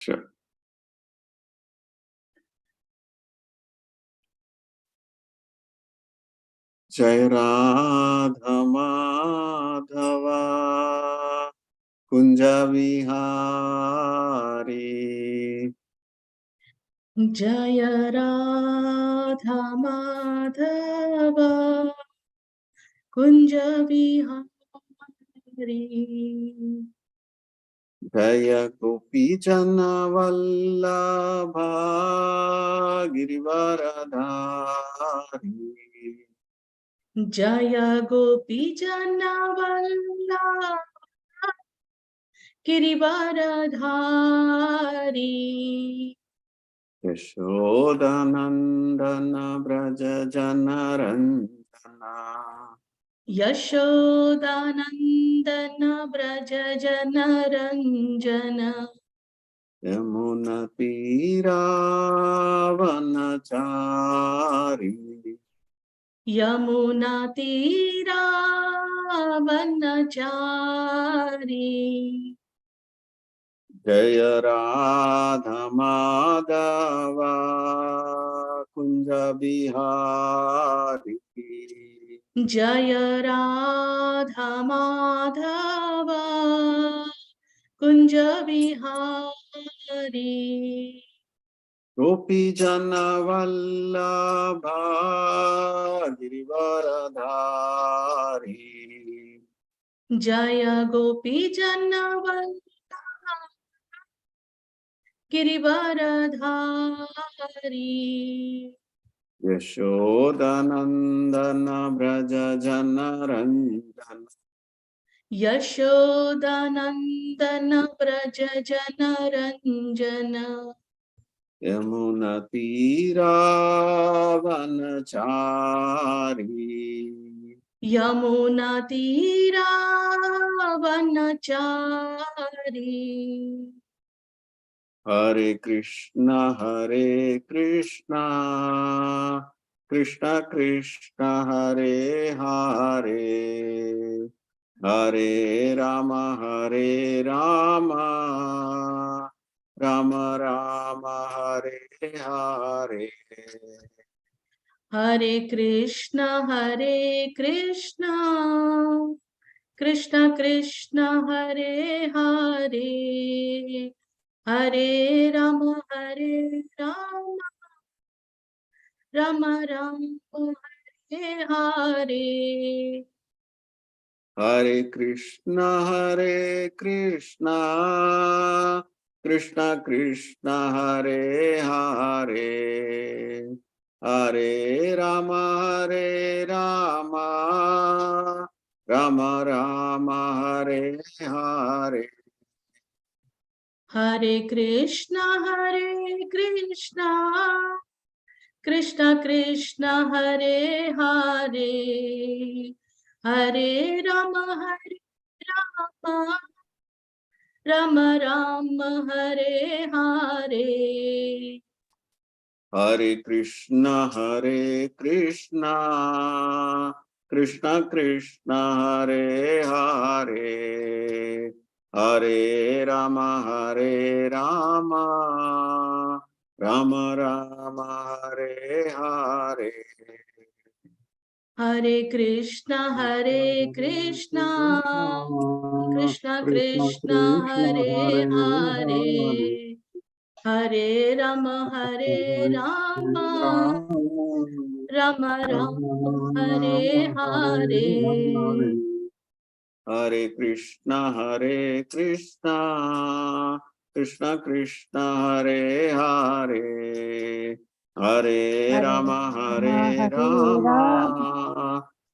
Sure. जय राधा माधवा कुंज विहारी, जय राधा माधवा कुंज विहारी, जय गोपी जन वल्लभा गिरिवरधारी, जय गोपी जन वल्लभा गिरिवरधारी, यशोदनंदन ब्रज जनरंजना, यशोदानंदन ब्रज जनरंजन, यमुना तीरावनचारी, यमुना तीरावनचारी, जय राधा माधवा कुंज बिहारी, जय राधा माधवा कुंज विहारी, गोपी जन वल्लभा गिरिवरधारी, जय गोपी जन वल्लभा गिरिवरधारी, यशोदनंदन ब्रज जनरंजन, यशोदानंदन ब्रज जनरंजन, यमुना तीरावनचारी, यमुना तीरावनचारी, हरे कृष्णा कृष्णा कृष्णा हरे हरे, हरे राम राम राम हरे हरे, हरे कृष्णा कृष्णा कृष्णा हरे हरे, हरे राम राम राम हरे हरे, हरे कृष्णा कृष्णा कृष्णा हरे हरे, हरे राम राम राम हरे हरे, हरे कृष्णा कृष्णा कृष्णा हरे हरे, हरे राम राम राम हरे हरे, हरे कृष्णा कृष्णा कृष्णा हरे हरे, हरे राम राम राम हरे हरे, हरे कृष्णा कृष्णा कृष्णा हरे हरे, हरे राम राम राम हरे हरे, हरे कृष्णा कृष्णा कृष्णा हरे हरे, हरे राम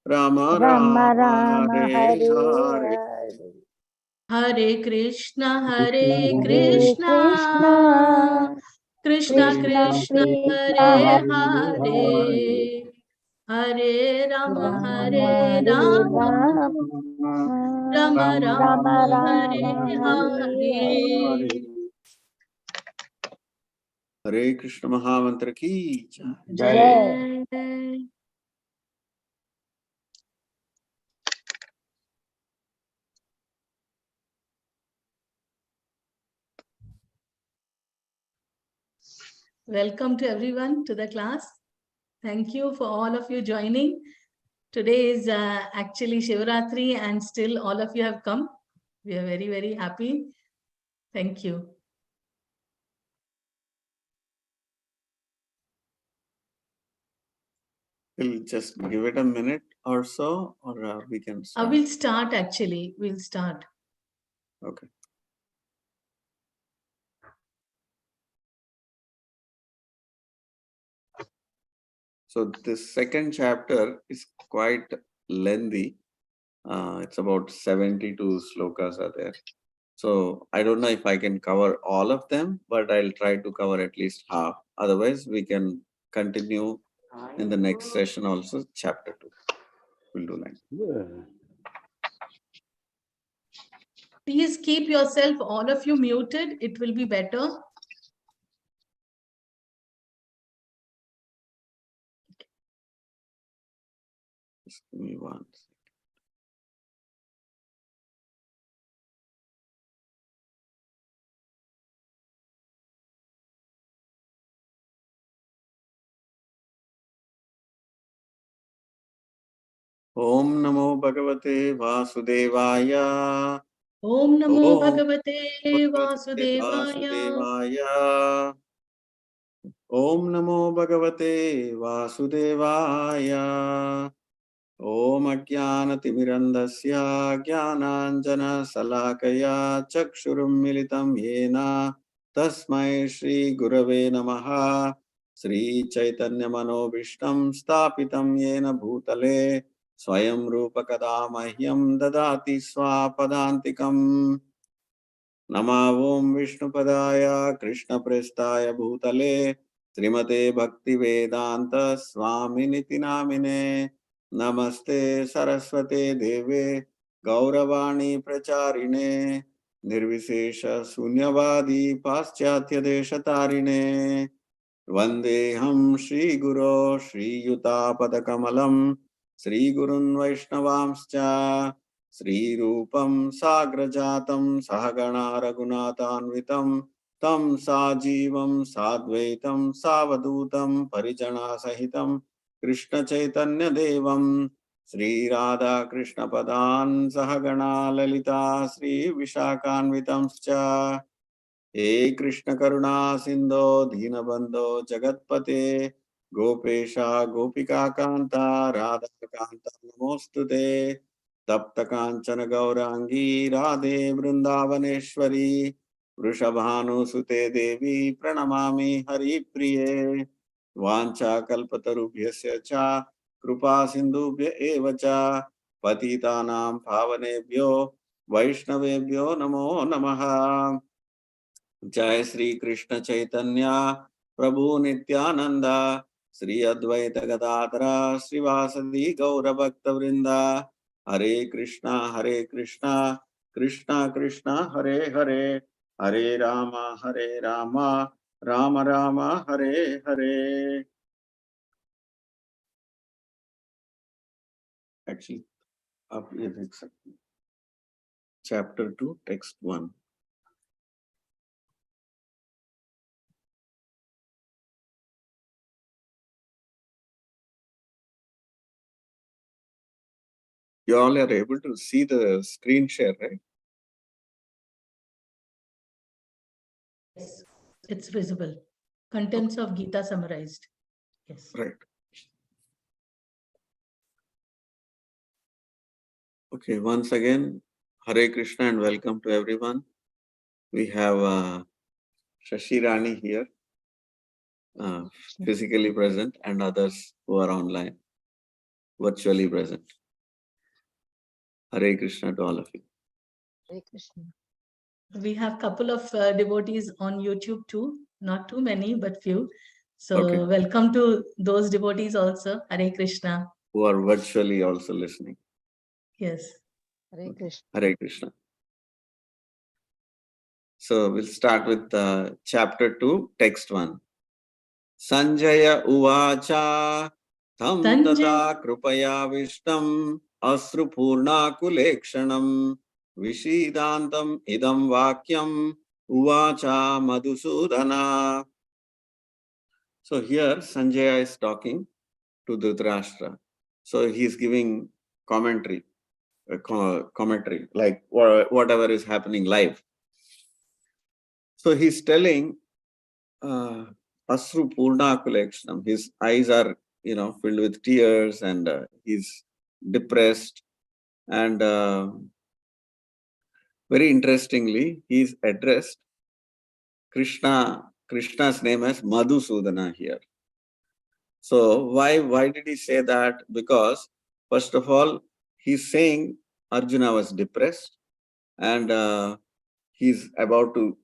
राम राम हरे हरे, हरे कृष्णा कृष्णा कृष्णा कृष्णा हरे हरे हरे, हरे राम राम राम राम राम राम हरे हरे हरे, हरे कृष्ण महामंत्र की जय। जय। Welcome to everyone to the class. Thank you for all of you joining. Today is actually Shivaratri and still all of you have come. We are very, very happy. Thank you. We'll just give it a minute or so, or we can start. We'll start actually. We'll start. Okay. So this second chapter is quite lengthy. It's about 72 slokas are there. So I don't know if I can cover all of them, but I'll try to cover at least half. Otherwise, we can continue in the next session also, chapter 2. We'll do like that. Please keep yourself, all of you, muted. It will be better. Just give me one. Om Namo Bhagavate Vasudevaya. Om Namo Om Bhagavate Bhagavate Vasudevaya. Vasudevaya. Om Namo Bhagavate Vasudevaya. Om Ajnanatimirandasya Jnananjana Salakaya Chakshurum Militam Yena Tasmai Shri Gurave Namaha. Shri Chaitanya Manobishtam Stapitam Yena Bhutale Swayam Rupa Kada Mahyam Dadati Swapadantikam. नमावों विष्णुपदाय कृष्णप्रेष्ठाय भूतले श्रीमते भक्तिवेदांत स्वामिनिति नामिने नमस्ते सरस्वते देवे गौरवाणी प्रचारिणे निर्विशेष शून्यवादी पाश्चात्य देशतारिणे वन्देऽहं श्रीगुरो श्रीयुतापदकमलं श्रीगुरुन् वैष्णवांश्च श्रीरूपं साग्रजातं सहगणा रघुनाथान्वितं तं साजीवं साद्वैतं सावधूतं परिजनासहितं कृष्णचैतन्यदेवं श्रीराधाकृष्णपदान् सहगणा ललिता श्रीविशाखान्वितंश्च हे कृष्ण करुणा सिंधो दीनबंधो जगत्पते गोपेशा गोपिका कांता राधा कांता नमोस्तुते तप्त कांचन गौरांगी राधे वृंदावनेश्वरी वृषभानुसुते देवी प्रणमामि हरिप्रिये वाञ्छाकल्पतरुभ्यश्च च कृपा सिन्धुभ्य एव च पतितानां पावनेभ्यो वैष्णवेभ्यो नमो नमः। जय श्री कृष्ण चैतन्य प्रभु नित्यानंद श्री अद्वैत गदाधर श्रीवासदि गौर भक्त वृंदा हरे कृष्णा कृष्णा कृष्णा हरे हरे हरे राम राम राम हरे हरे। एक्चुअली आप ये देख सकते हैं chapter 2 text 1। You all are able to see the screen share, right? Yes, it's visible. Contents of Gita summarized. Yes. Right. Okay, once again, Hare Krishna and welcome to everyone. We have Shashi Rani here, physically present, and others who are online, virtually present. Hare Krishna to all of you. Hare Krishna. We have a couple of devotees on YouTube too. Not too many, but few. So Okay. welcome to those devotees also. Hare Krishna. Who are virtually also listening. Yes. Hare Krishna. Hare Krishna. So we'll start with chapter 2, text 1. Sanjaya Uvacha Tam Tata Krupaya Vishtam Asrupurnakulekshanam Vishidantam Idam Vakyam Uvacha Madhusudana. So here Sanjaya is talking to Dhritarashtra. So he's giving commentary, like whatever is happening live. So he's telling Asru Purna Kuleksham. His eyes are, filled with tears, and he's depressed. And very interestingly, he's addressed Krishna's name as Madhusudana here. So why did he say that? Because first of all, he's saying Arjuna was depressed, and he's about to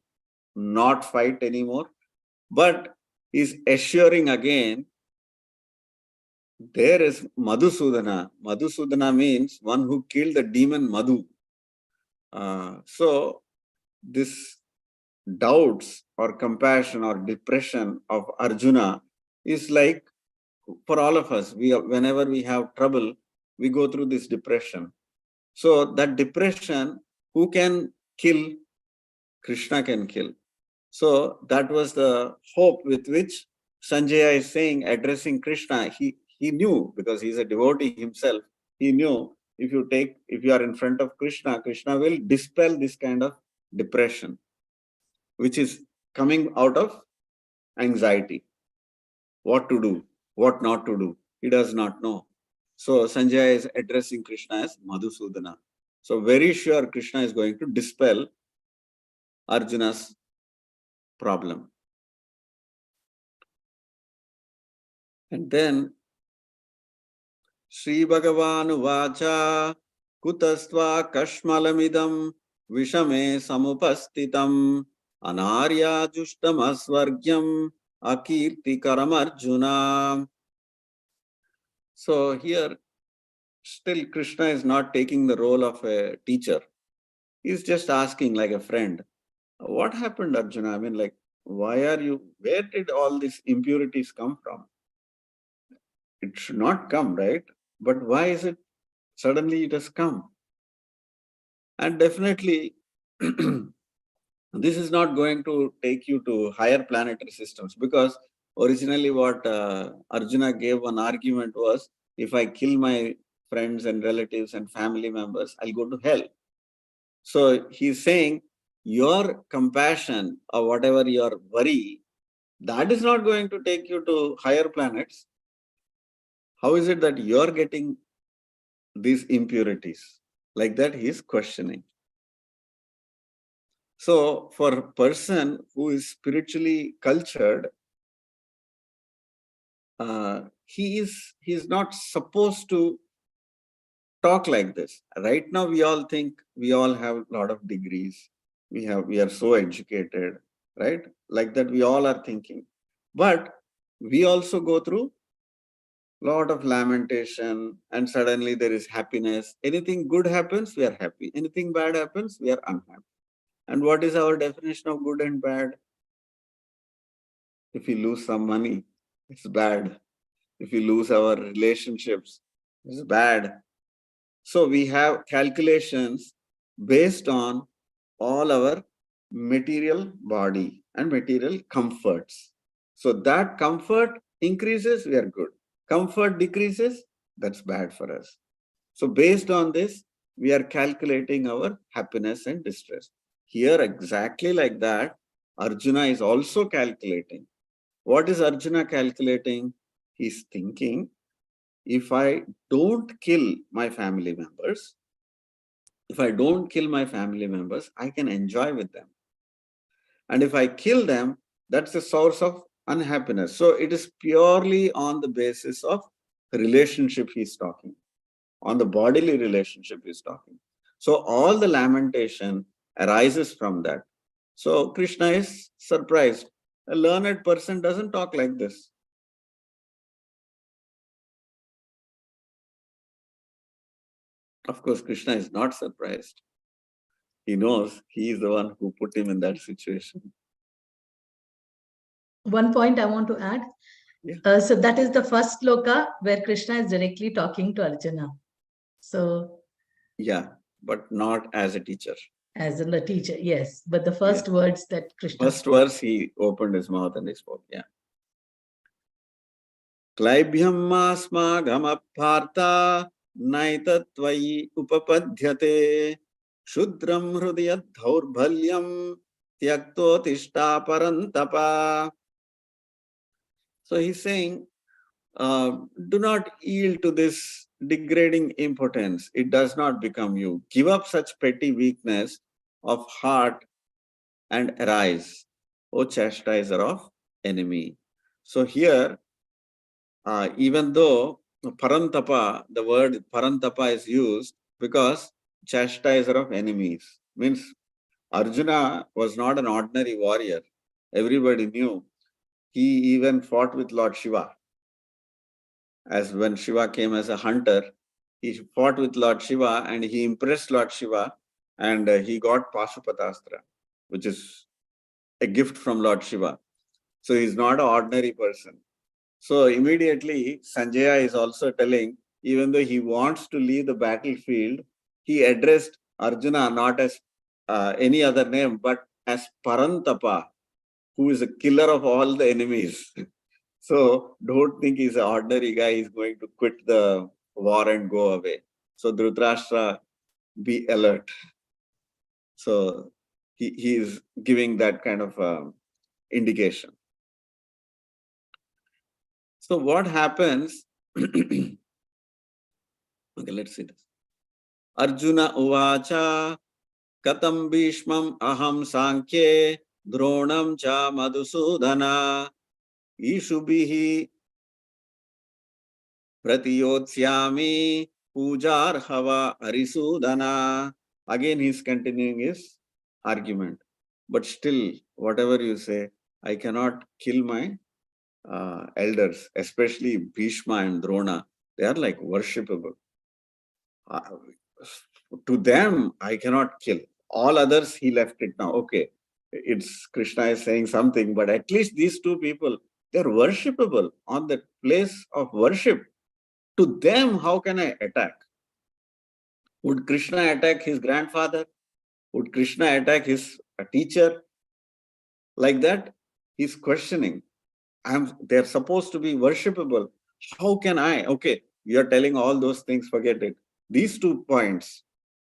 not fight anymore. But he's assuring again, there is Madhusudana. Madhusudana means one who killed the demon Madhu. So this doubts or compassion or depression of Arjuna is like for all of us. Whenever we have trouble, we go through this depression. So that depression, who can kill? Krishna can kill. So that was the hope with which Sanjaya is saying, addressing Krishna. He knew, because he's a devotee himself, he knew if you are in front of Krishna, Krishna will dispel this kind of depression, which is coming out of anxiety. What to do, what not to do, he does not know. So Sanjaya is addressing Krishna as Madhusudana. So very sure Krishna is going to dispel Arjuna's problem. And then Sri Bhagavan Vacha Kutastva Kashmalamidam Vishame Samupastitam Anarya Jushtam Asvargyam Akirti Karam Arjuna. So here still Krishna is not taking the role of a teacher. He's just asking like a friend, what happened, Arjuna? I mean, like, where did all these impurities come from? It should not come, right? But why is it suddenly it has come? And definitely, this is not going to take you to higher planetary systems, because originally what Arjuna gave one argument was, if I kill my friends and relatives and family members, I'll go to hell. So he's saying, your compassion or whatever your worry, that is not going to take you to higher planets. How is it that you're getting these impurities? Like that, he's questioning. So for a person who is spiritually cultured, he's not supposed to talk like this. Right now, we all think we all have a lot of degrees. We are so educated, right? Like that, we all are thinking. But we also go through a lot of lamentation, and suddenly there is happiness. Anything good happens, we are happy. Anything bad happens, we are unhappy. And what is our definition of good and bad? If we lose some money, it's bad. If we lose our relationships, it's bad. So we have calculations based on all our material body and material comforts. So that comfort increases, we are good. Comfort decreases, that's bad for us. So based on this, we are calculating our happiness and distress. Here, exactly like that, Arjuna is also calculating. What is Arjuna calculating? He's thinking, if I don't kill my family members, I can enjoy with them. And if I kill them, that's a source of unhappiness. So it is purely on the basis of relationship he's talking, on the bodily relationship he's talking. So all the lamentation arises from that. So Krishna is surprised. A learned person doesn't talk like this. Of course, Krishna is not surprised. He knows he is the one who put him in that situation. One point I want to add. Yeah. So that is the first sloka where Krishna is directly talking to Arjuna. So yeah, but not as a teacher. As in the teacher, yes. But the first words that Krishna First verse, he opened his mouth and he spoke. Yeah. Klaibhyam asmagamappartha naitatvayi upapadhyate shudram hrudiyat dhaurbhalyam tyakto tishta parantapa. So he's saying, do not yield to this degrading impotence. It does not become you. Give up such petty weakness of heart and arise, O chastiser of enemy. So here, even though parantapa, the word parantapa is used because chastiser of enemies means Arjuna was not an ordinary warrior. Everybody knew. He even fought with Lord Shiva. As when Shiva came as a hunter, he fought with Lord Shiva and he impressed Lord Shiva, and he got Pashupatastra, which is a gift from Lord Shiva. So he's not an ordinary person. So immediately Sanjaya is also telling, even though he wants to leave the battlefield, he addressed Arjuna not as any other name, but as Parantapa, who is a killer of all the enemies. So don't think he's an ordinary guy, he's going to quit the war and go away. So Dhritarashtra, be alert. So he is giving that kind of indication. So what happens? Okay, let's see this. Arjuna uvacha katam bhishmam aham sankhye dronam cha madhusudana ishubhihi pratiyotsyami pujarhava arisudana. Again he is continuing his argument. But still, whatever you say, I cannot kill my elders, especially Bhishma and Drona. They are like worshipable. To them, I cannot kill. All others, he left it now. Okay, it's Krishna is saying something, but at least these two people, they're worshipable on the place of worship. To them, how can I attack? Would Krishna attack his grandfather? Would Krishna attack his teacher? Like that, he's questioning. They're supposed to be worshipable. How can I? Okay, you're telling all those things, forget it. These 2 points,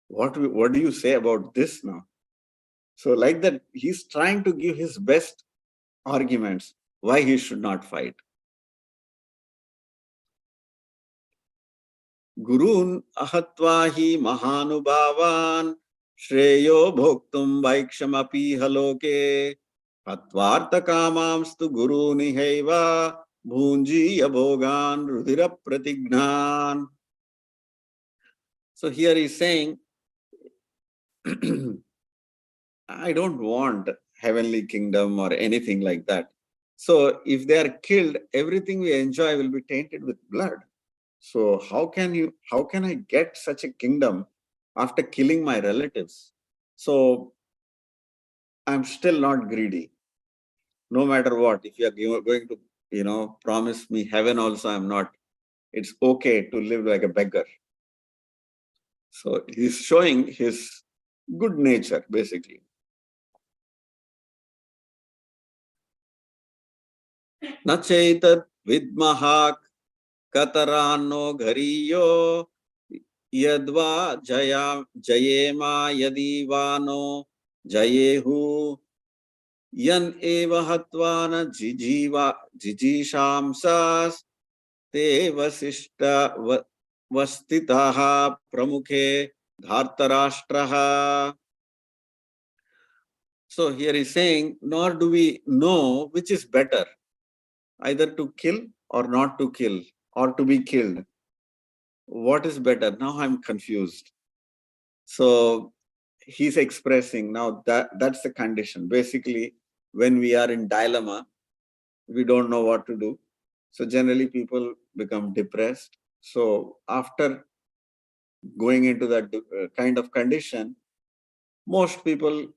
what do you say about this now? So like that, he's trying to give his best arguments why he should not fight. Gurun ahatva hi mahanubhavan shreyo bhoktum vaikshamapi haloke hatvarta kamamstu guru nihaiva bhunji abhogan rudira pratignan. So here he's saying, I don't want heavenly kingdom or anything like that. So if they are killed, everything we enjoy will be tainted with blood. So how can I get such a kingdom after killing my relatives? So I'm still not greedy. No matter what, if you are going to, promise me heaven also, I'm not. It's okay to live like a beggar. So he's showing his good nature, basically. Nachaitat vidmahak katarano ghariyo yadva jayema yadivano jayehu yan eva hatvana jijishamsas te vasishta vastitaha pramukhe dhartarashtraha. So here he's saying, nor do we know which is better, either to kill or not to kill, or to be killed. What is better? Now I'm confused. So he's expressing now that's the condition. Basically, when we are in dilemma, we don't know what to do. So generally people become depressed. So after going into that kind of condition, most people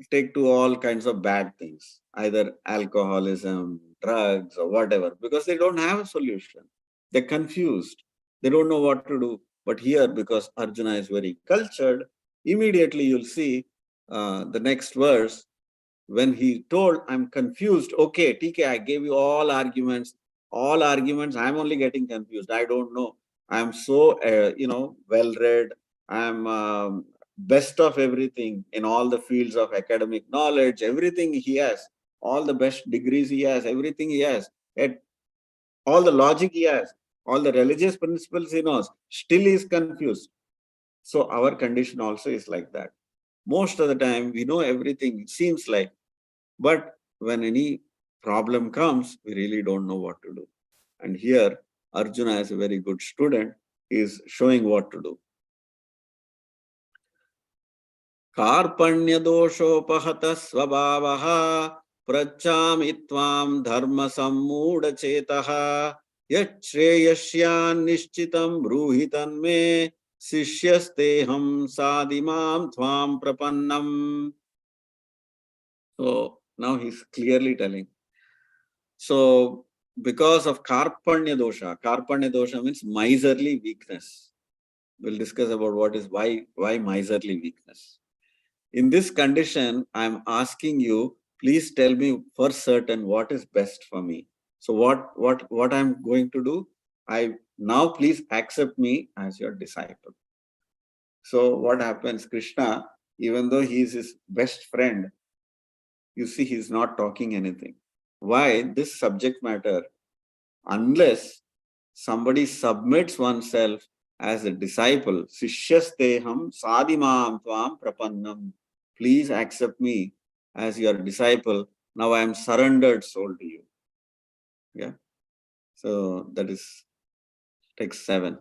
take to all kinds of bad things, either alcoholism, drugs, or whatever, because they don't have a solution. They're confused. They don't know what to do. But here, because Arjuna is very cultured, immediately you'll see the next verse, when he told, I'm confused. Okay, TK, I gave you all arguments. all arguments, I'm only getting confused. I don't know. I'm so, well-read. I'm best of everything in all the fields of academic knowledge, everything he has, all the best degrees he has, everything he has, all the logic he has, all the religious principles he knows, still he is confused. So our condition also is like that. Most of the time, we know everything, it seems like, but when any problem comes, we really don't know what to do. And here, Arjuna, as a very good student, is showing what to do. Karpanya doshopahata svabhavaha prachami tvam dharma sammuda chetaha yachreyasyan nishchitam bruhitan me sishyasteham sadimam tvam prapannam. So now he's clearly telling. So because of Karpanya dosha means miserly weakness. We'll discuss about why miserly weakness. In this condition, I'm asking you, please tell me for certain what is best for me. So what I'm going to do, I now please accept me as your disciple. So what happens, Krishna, even though he is his best friend, you see he's not talking anything. Why? This subject matter, unless somebody submits oneself as a disciple, Sishyasteham sadimam tvam prapannam. Please accept me as your disciple. Now I am surrendered soul to you. Yeah. So that is text 7.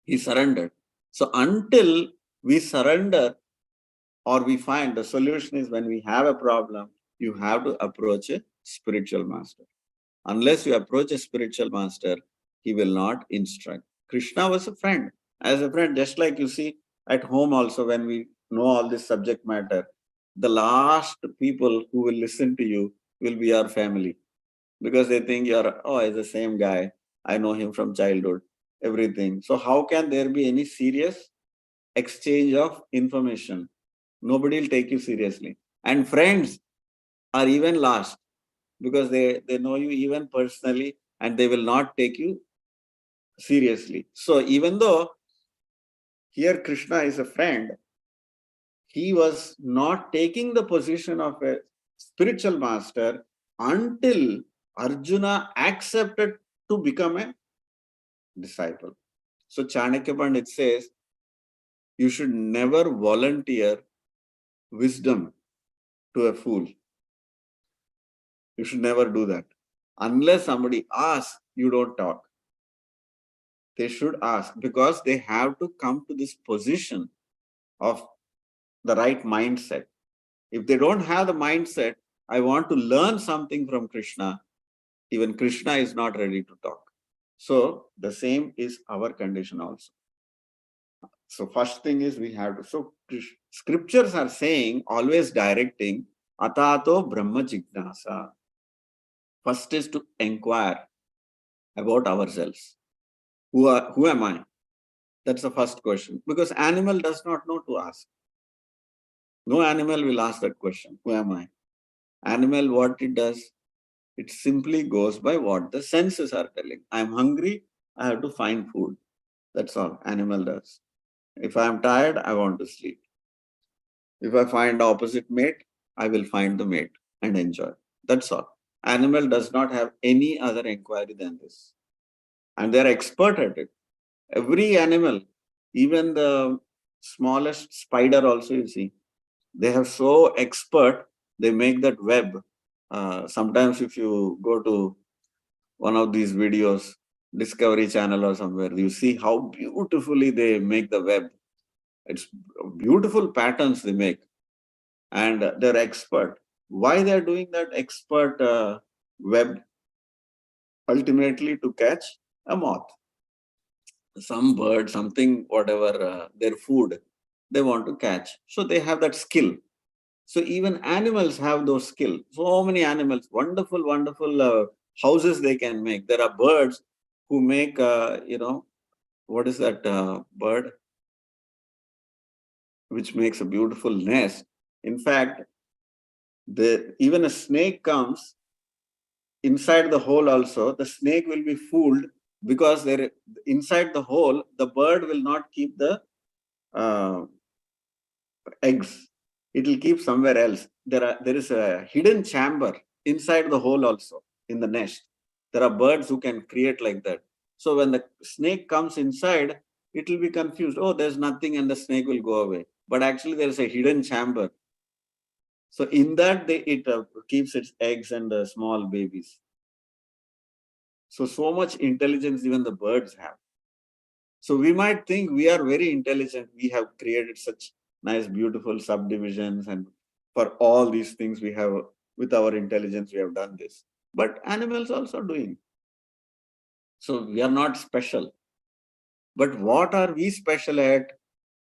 He surrendered. So until we surrender or we find, the solution is when we have a problem, you have to approach a spiritual master. Unless you approach a spiritual master, he will not instruct. Krishna was a friend. As a friend, just like you see at home also, when we know all this subject matter, the last people who will listen to you will be our family, because they think you're, oh, it's the same guy. I know him from childhood, everything. So how can there be any serious exchange of information? Nobody will take you seriously. And friends are even last, because they know you even personally and they will not take you seriously. So even though here Krishna is a friend, he was not taking the position of a spiritual master until Arjuna accepted to become a disciple. So Chanakya Pandit says, you should never volunteer wisdom to a fool. You should never do that. Unless somebody asks, you don't talk. They should ask, because they have to come to this position of the right mindset. If they don't have the mindset, I want to learn something from Krishna, even Krishna is not ready to talk. So the same is our condition also. So first thing is we have to, so scriptures are saying, always directing, atato brahma jignasa. First is to inquire about ourselves. Who am I? That's the first question. Because animal does not know to ask. No animal will ask that question. Who am I? Animal, what it does, it simply goes by what the senses are telling. I'm hungry, I have to find food. That's all animal does. If I'm tired, I want to sleep. If I find the opposite mate, I will find the mate and enjoy. That's all. Animal does not have any other inquiry than this. And they're expert at it. Every animal, even the smallest spider also, you see, they have so expert, they make that web. Sometimes if you go to one of these videos, Discovery Channel or somewhere, you see how beautifully they make the web. It's beautiful patterns they make, and they're expert. Why they're doing that expert web? Ultimately to catch a moth, some bird, something, whatever, their food they want to catch. So they have that skill. So even animals have those skills. So many animals, wonderful houses they can make. There are birds who make, what is that bird which makes a beautiful nest. In fact, even a snake comes inside the hole also, the snake will be fooled because there inside the hole, the bird will not keep the uh, eggs. It will keep somewhere else. There is a hidden chamber inside the hole also in the nest. There are birds who can create like that. So when the snake comes inside, it will be confused. Oh, there's nothing, and the snake will go away. But actually, there is a hidden chamber. So in that, it keeps its eggs and small babies. So much intelligence even the birds have. So we might think we are very intelligent. We have created such nice, beautiful subdivisions, and for all these things we have, with our intelligence, we have done this. But animals also doing. So we are not special. But what are we special at?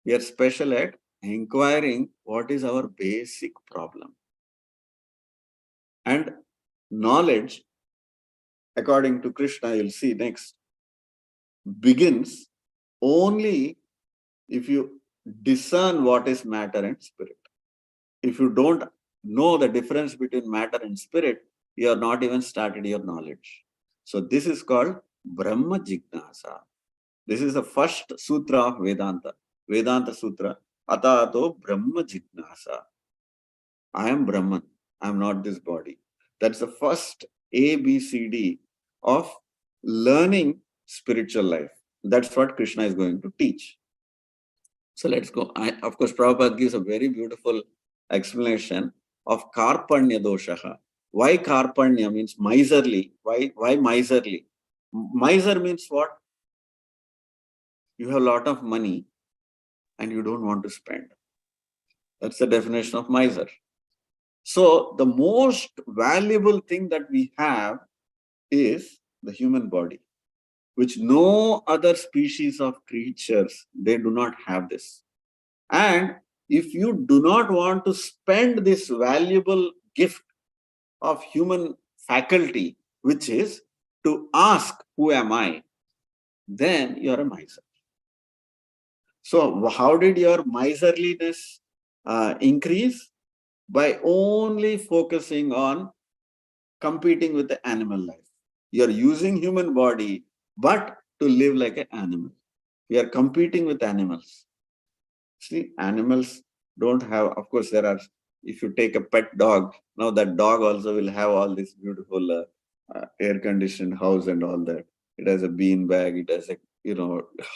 We are special at inquiring what is our basic problem. And knowledge, according to Krishna, you'll see next, begins only if you discern what is matter and spirit. If you don't know the difference between matter and spirit, you have not even started your knowledge. So this is called Brahma Jignasa. This is the first sutra of Vedanta. Vedanta Sutra. Atato Brahma Jignasa. I am Brahman. I am not this body. That's the first ABCD of learning spiritual life. That's what Krishna is going to teach. So let's go. Of course, Prabhupada gives a very beautiful explanation of Karpanya doshaha. Why Karpanya means miserly? Why miserly? Miser means what? You have a lot of money and you don't want to spend. That's the definition of miser. So the most valuable thing that we have is the human body, which no other species of creatures, they do not have this. And if you do not want to spend this valuable gift of human faculty, which is to ask, who am I? Then you're a miser. So how did your miserliness increase? By only focusing on competing with the animal life. You're using human body, but to live like an animal. We are competing with animals. See, animals don't have, of course, there are, if you take a pet dog, now that dog also will have all this beautiful air-conditioned house and all that. It has a bean bag, it has a,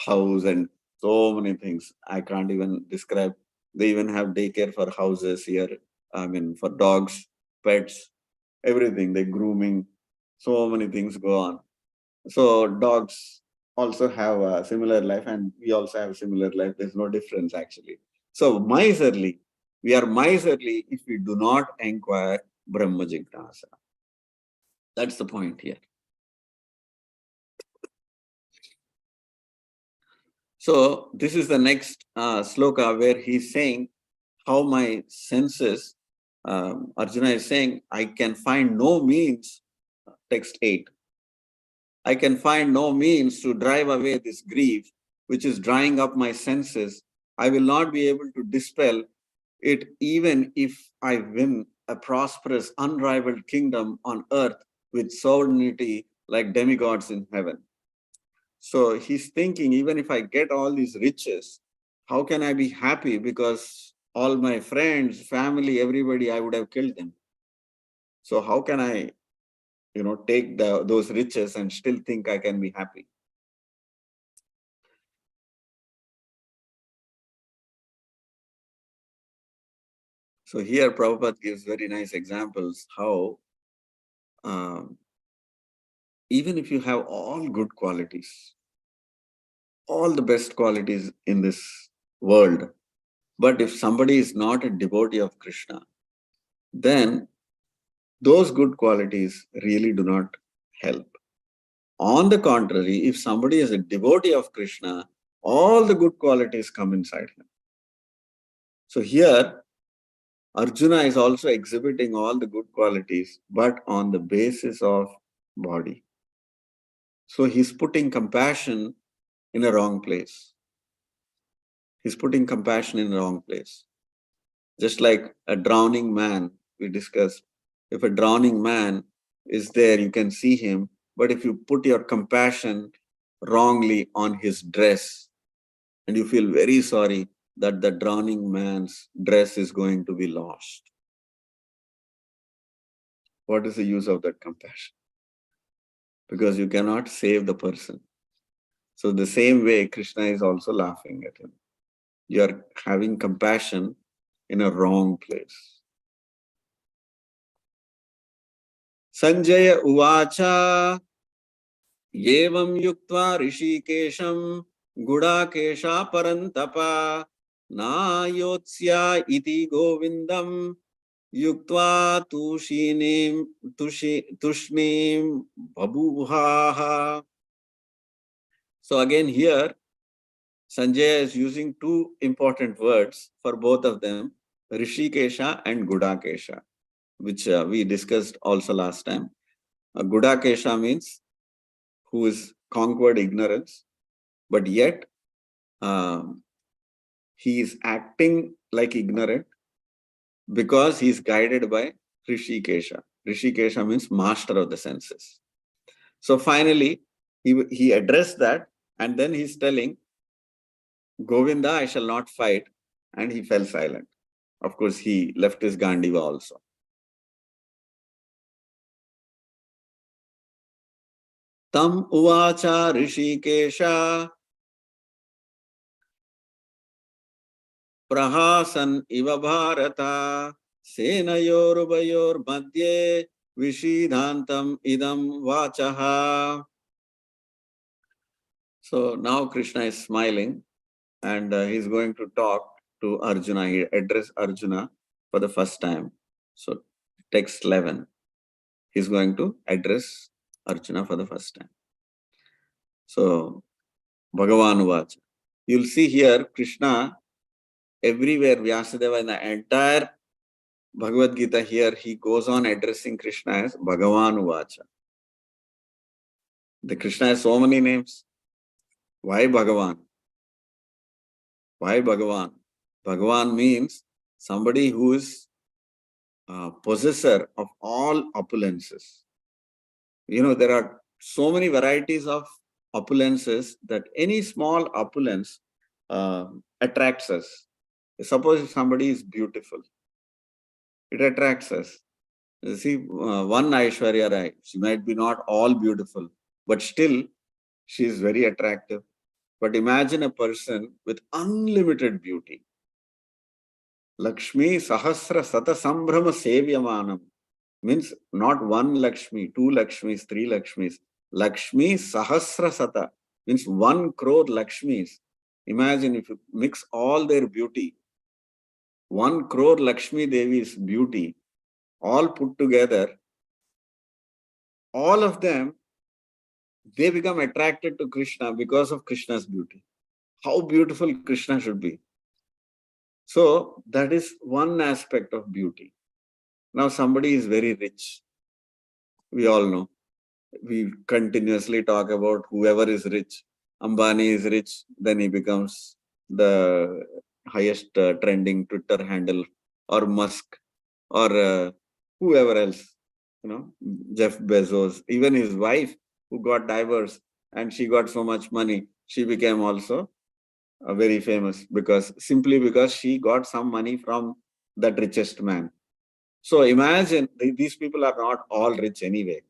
house and so many things. I can't even describe. They even have daycare for houses here. I mean, for dogs, pets, everything. They grooming, so many things go on. So dogs also have a similar life, and we also have a similar life. There's no difference actually. So miserly, we are miserly if we do not inquire Brahma Jignasa. That's the point here. So this is the next sloka where he's saying how my senses, Arjuna is saying, I can find no means, text 8. I can find no means to drive away this grief, which is drying up my senses. I will not be able to dispel it even if I win a prosperous, unrivaled kingdom on earth with sovereignty like demigods in heaven. So he's thinking, even if I get all these riches, how can I be happy? Because all my friends, family, everybody, I would have killed them. So how can I, take those riches and still think I can be happy? So here Prabhupada gives very nice examples how even if you have all good qualities, all the best qualities in this world, but if somebody is not a devotee of Krishna, then those good qualities really do not help. On the contrary, if somebody is a devotee of Krishna, all the good qualities come inside him. So here, Arjuna is also exhibiting all the good qualities, but on the basis of body. So he's putting compassion in a wrong place. He's putting compassion in the wrong place. Just like a drowning man, we discussed, if a drowning man is there, you can see him. But if you put your compassion wrongly on his dress, and you feel very sorry that the drowning man's dress is going to be lost, what is the use of that compassion? Because you cannot save the person. So the same way, Krishna is also laughing at him. You are having compassion in a wrong place. Sanjaya Uvacha Yevam Yuktva Rishikesham Gudakesha Parantapa Na Yotsya Iti Govindam Yuktva Tushnim Babuhaha. So again here, Sanjaya is using two important words for both of them, Rishikesha and Gudakesha, which we discussed also last time. Gudakesha means who is conquered ignorance, but yet he is acting like ignorant because he is guided by Rishikesha. Rishikesha means master of the senses. So finally, he addressed that, and then he's telling, Govinda, I shall not fight, and he fell silent. Of course, he left his Gandiva also. Tam uvacha Rishikesha Prahasan iva Bharata Senayorubayor Madhye Vishidhantam idam vachaha. So now Krishna is smiling, and he's going to talk to Arjuna. He addressed Arjuna for the first time. So text 11. He's going to address Arjuna for the first time. So Bhagavan Vacha. You'll see here Krishna everywhere, Vyasadeva in the entire Bhagavad Gita, here he goes on addressing Krishna as Bhagavan Vacha. The Krishna has so many names. Why Bhagavan? Why Bhagavan? Bhagavan means somebody who is possessor of all opulences. You know, there are so many varieties of opulences that any small opulence attracts us. Suppose if somebody is beautiful, it attracts us. You see, one Aishwarya Rai, she might be not all beautiful, but still she is very attractive. But imagine a person with unlimited beauty. Lakshmi Sahasra Sata Sambhrama Sevyamanam means not one Lakshmi, two Lakshmis, three Lakshmis. Lakshmi Sahasra Sata means 1 crore Lakshmis. Imagine if you mix all their beauty, 1 crore Lakshmi Devi's beauty, all put together, all of them, they become attracted to Krishna because of Krishna's beauty. How beautiful Krishna should be. So that is one aspect of beauty. Now somebody is very rich. We all know. We continuously talk about whoever is rich. Ambani is rich, then he becomes the highest trending Twitter handle, or Musk, or whoever else, Jeff Bezos, even his wife who got divorced and she got so much money, she became also very famous simply because she got some money from that richest man. So imagine these people are not all rich anyway.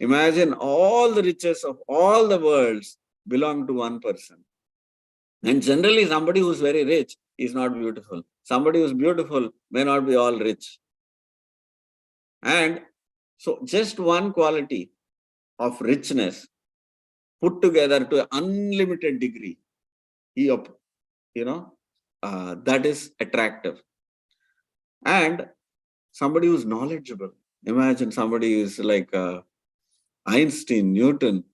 Imagine all the riches of all the worlds belong to one person. And generally somebody who's very rich is not beautiful. Somebody who's beautiful may not be all rich. And so just one quality of richness put together to an unlimited degree, that is attractive. And somebody who's knowledgeable. Imagine somebody who's like Einstein, Newton,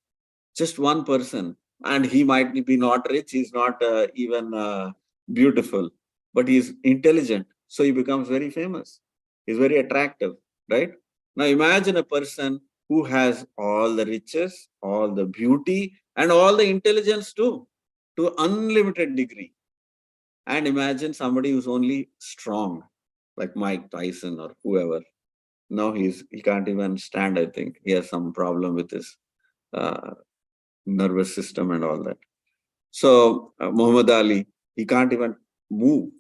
just one person. And he might be not rich, he's not even beautiful, but he's intelligent. So he becomes very famous. He's very attractive, right? Now imagine a person who has all the riches, all the beauty, and all the intelligence too, to unlimited degree. And imagine somebody who's only strong, like Mike Tyson or whoever. Now he can't even stand, I think. He has some problem with his nervous system and all that. So Muhammad Ali, he can't even move.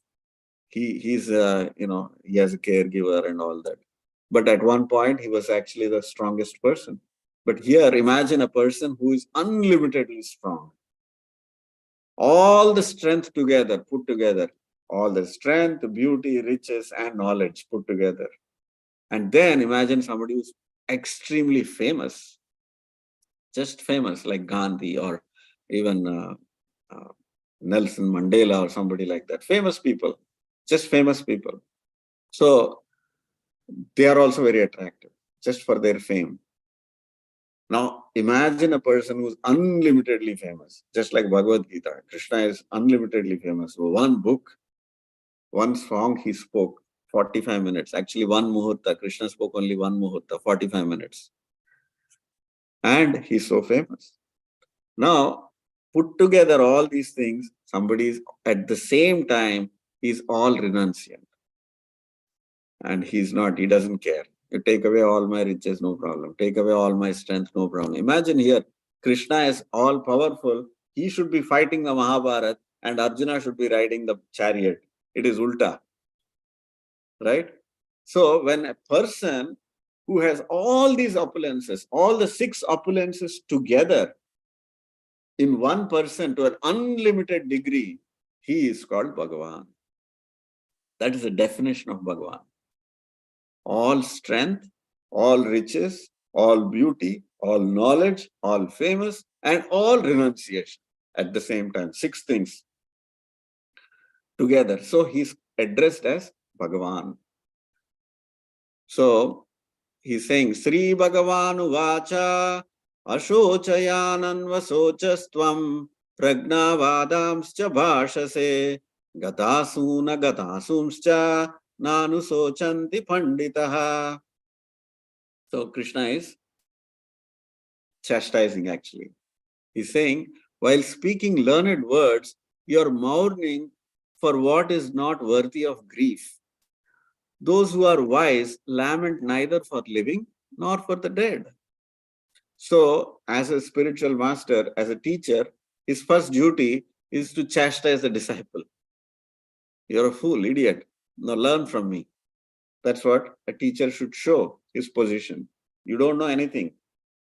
He's he has a caregiver and all that. But at one point, he was actually the strongest person. But here, imagine a person who is unlimitedly strong. All the strength together, put together. All the strength, beauty, riches, and knowledge put together. And then imagine somebody who's extremely famous, just famous, like Gandhi or even Nelson Mandela or somebody like that. Famous people, just famous people. So they are also very attractive just for their fame. Now, imagine a person who's unlimitedly famous, just like Bhagavad Gita. Krishna is unlimitedly famous. One book, one song he spoke, 45 minutes. Actually, one muhurta. Krishna spoke only one muhurta, 45 minutes. And he's so famous. Now, put together all these things, somebody is at the same time, he's all renunciant. And he's not, he doesn't care. You take away all my riches, no problem. Take away all my strength, no problem. Imagine here, Krishna is all powerful. He should be fighting the Mahabharata and Arjuna should be riding the chariot. It is ulta, right? So when a person who has all these opulences, all the 6 opulences together in one person to an unlimited degree, he is called Bhagavan. That is the definition of Bhagavan. All strength, all riches, all beauty, all knowledge, all famous, and all renunciation at the same time. 6 things together. So he's addressed as Bhagavan. So he's saying, Sri Bhagavanu Vacha Ashochayananvasochastvam Pragnavadamscha Bhashase Gatasuna Gatasumscha Nanu Sochanti Panditaha. So Krishna is chastising actually. He's saying, while speaking learned words, you're mourning for what is not worthy of grief. Those who are wise lament neither for living nor for the dead. So, as a spiritual master, as a teacher, his first duty is to chastise the disciple. You're a fool, idiot. Now learn from me. That's what a teacher should show his position. You don't know anything.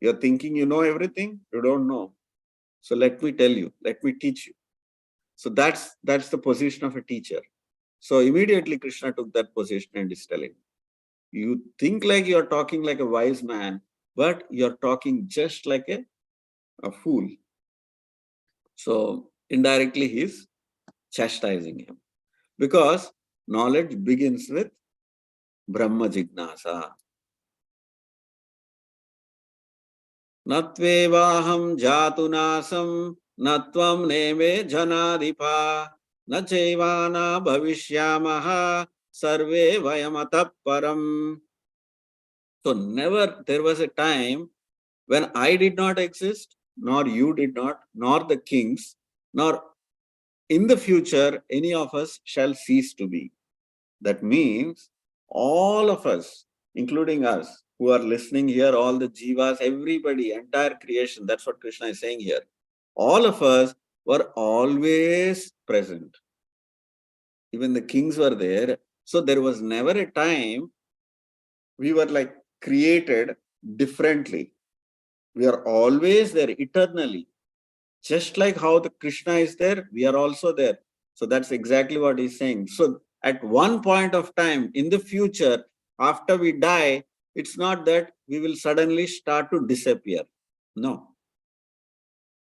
You're thinking you know everything. You don't know. So let me tell you. Let me teach you. So that's the position of a teacher. So immediately Krishna took that position and is telling, you think like you're talking like a wise man, but you're talking just like a fool. So indirectly he's chastising him. Because knowledge begins with Brahma Jignasa. Natvevaham jatunasam natvam neme janadipa nachevana bhavishyamaha sarve vayamata param. So never there was a time when I did not exist, nor you did not, nor the kings, nor in the future any of us shall cease to be. That means all of us, including us, who are listening here, all the jivas, everybody, entire creation, that's what Krishna is saying here. All of us were always present. Even the kings were there. So there was never a time we were like created differently. We are always there eternally. Just like how the Krishna is there, we are also there. So that's exactly what he's saying. So at one point of time in the future, after we die, it's not that we will suddenly start to disappear. No,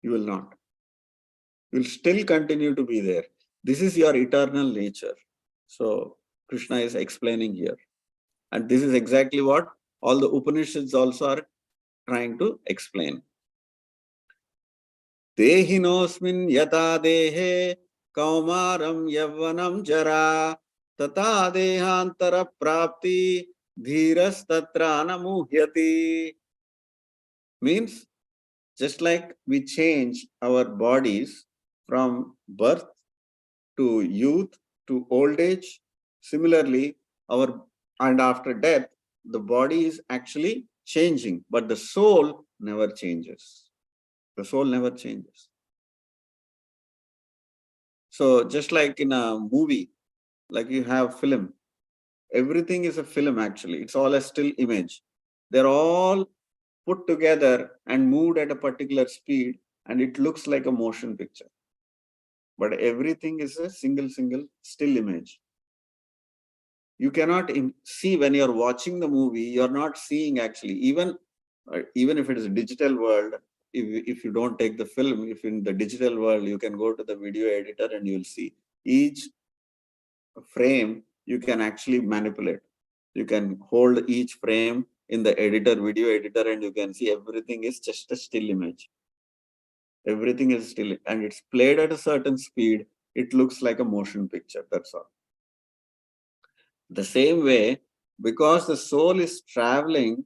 you will not. You will still continue to be there. This is your eternal nature. So Krishna is explaining here. And this is exactly what all the Upanishads also are trying to explain. Dehinosmin yata dehe kaumaram yavvanam jara tata dehantara prapti dhiras tatrana muhyati. Means, just like we change our bodies from birth to youth to old age, similarly, and after death, the body is actually changing, but the soul never changes. The soul never changes. So just like in a movie, like you have film, everything is a film actually. It's all a still image. They're all put together and moved at a particular speed, and it looks like a motion picture. But everything is a single still image. You cannot see when you're watching the movie, you're not seeing actually, even if it is a digital world, if you don't take the film, if in the digital world, you can go to the video editor and you'll see each frame you can actually manipulate. You can hold each frame in the video editor, and you can see everything is just a still image. Everything is still, and it's played at a certain speed. It looks like a motion picture. That's all. The same way, because the soul is traveling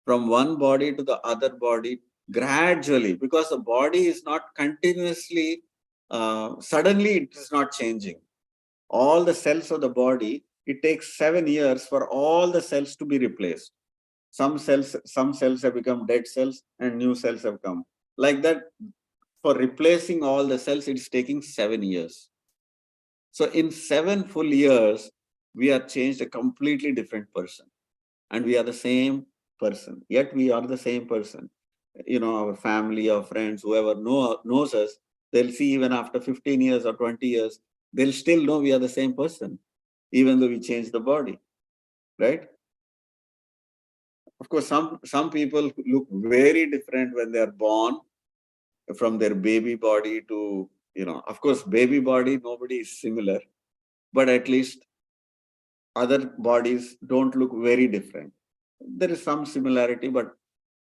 from one body to the other body gradually, because the body is not continuously, suddenly it is not changing. All the cells of the body, it takes 7 years for all the cells to be replaced. Some cells have become dead cells and new cells have come. Like that, for replacing all the cells, it's taking 7 years. So in 7 full years, we are changed a completely different person. And we are the same person. Yet we are the same person. You know, our family, our friends, whoever knows us, they'll see even after 15 years or 20 years, they'll still know we are the same person, even though we change the body, right? Of course, some people look very different when they are born, from their baby body to, of course, baby body, nobody is similar, but at least other bodies don't look very different. There is some similarity, but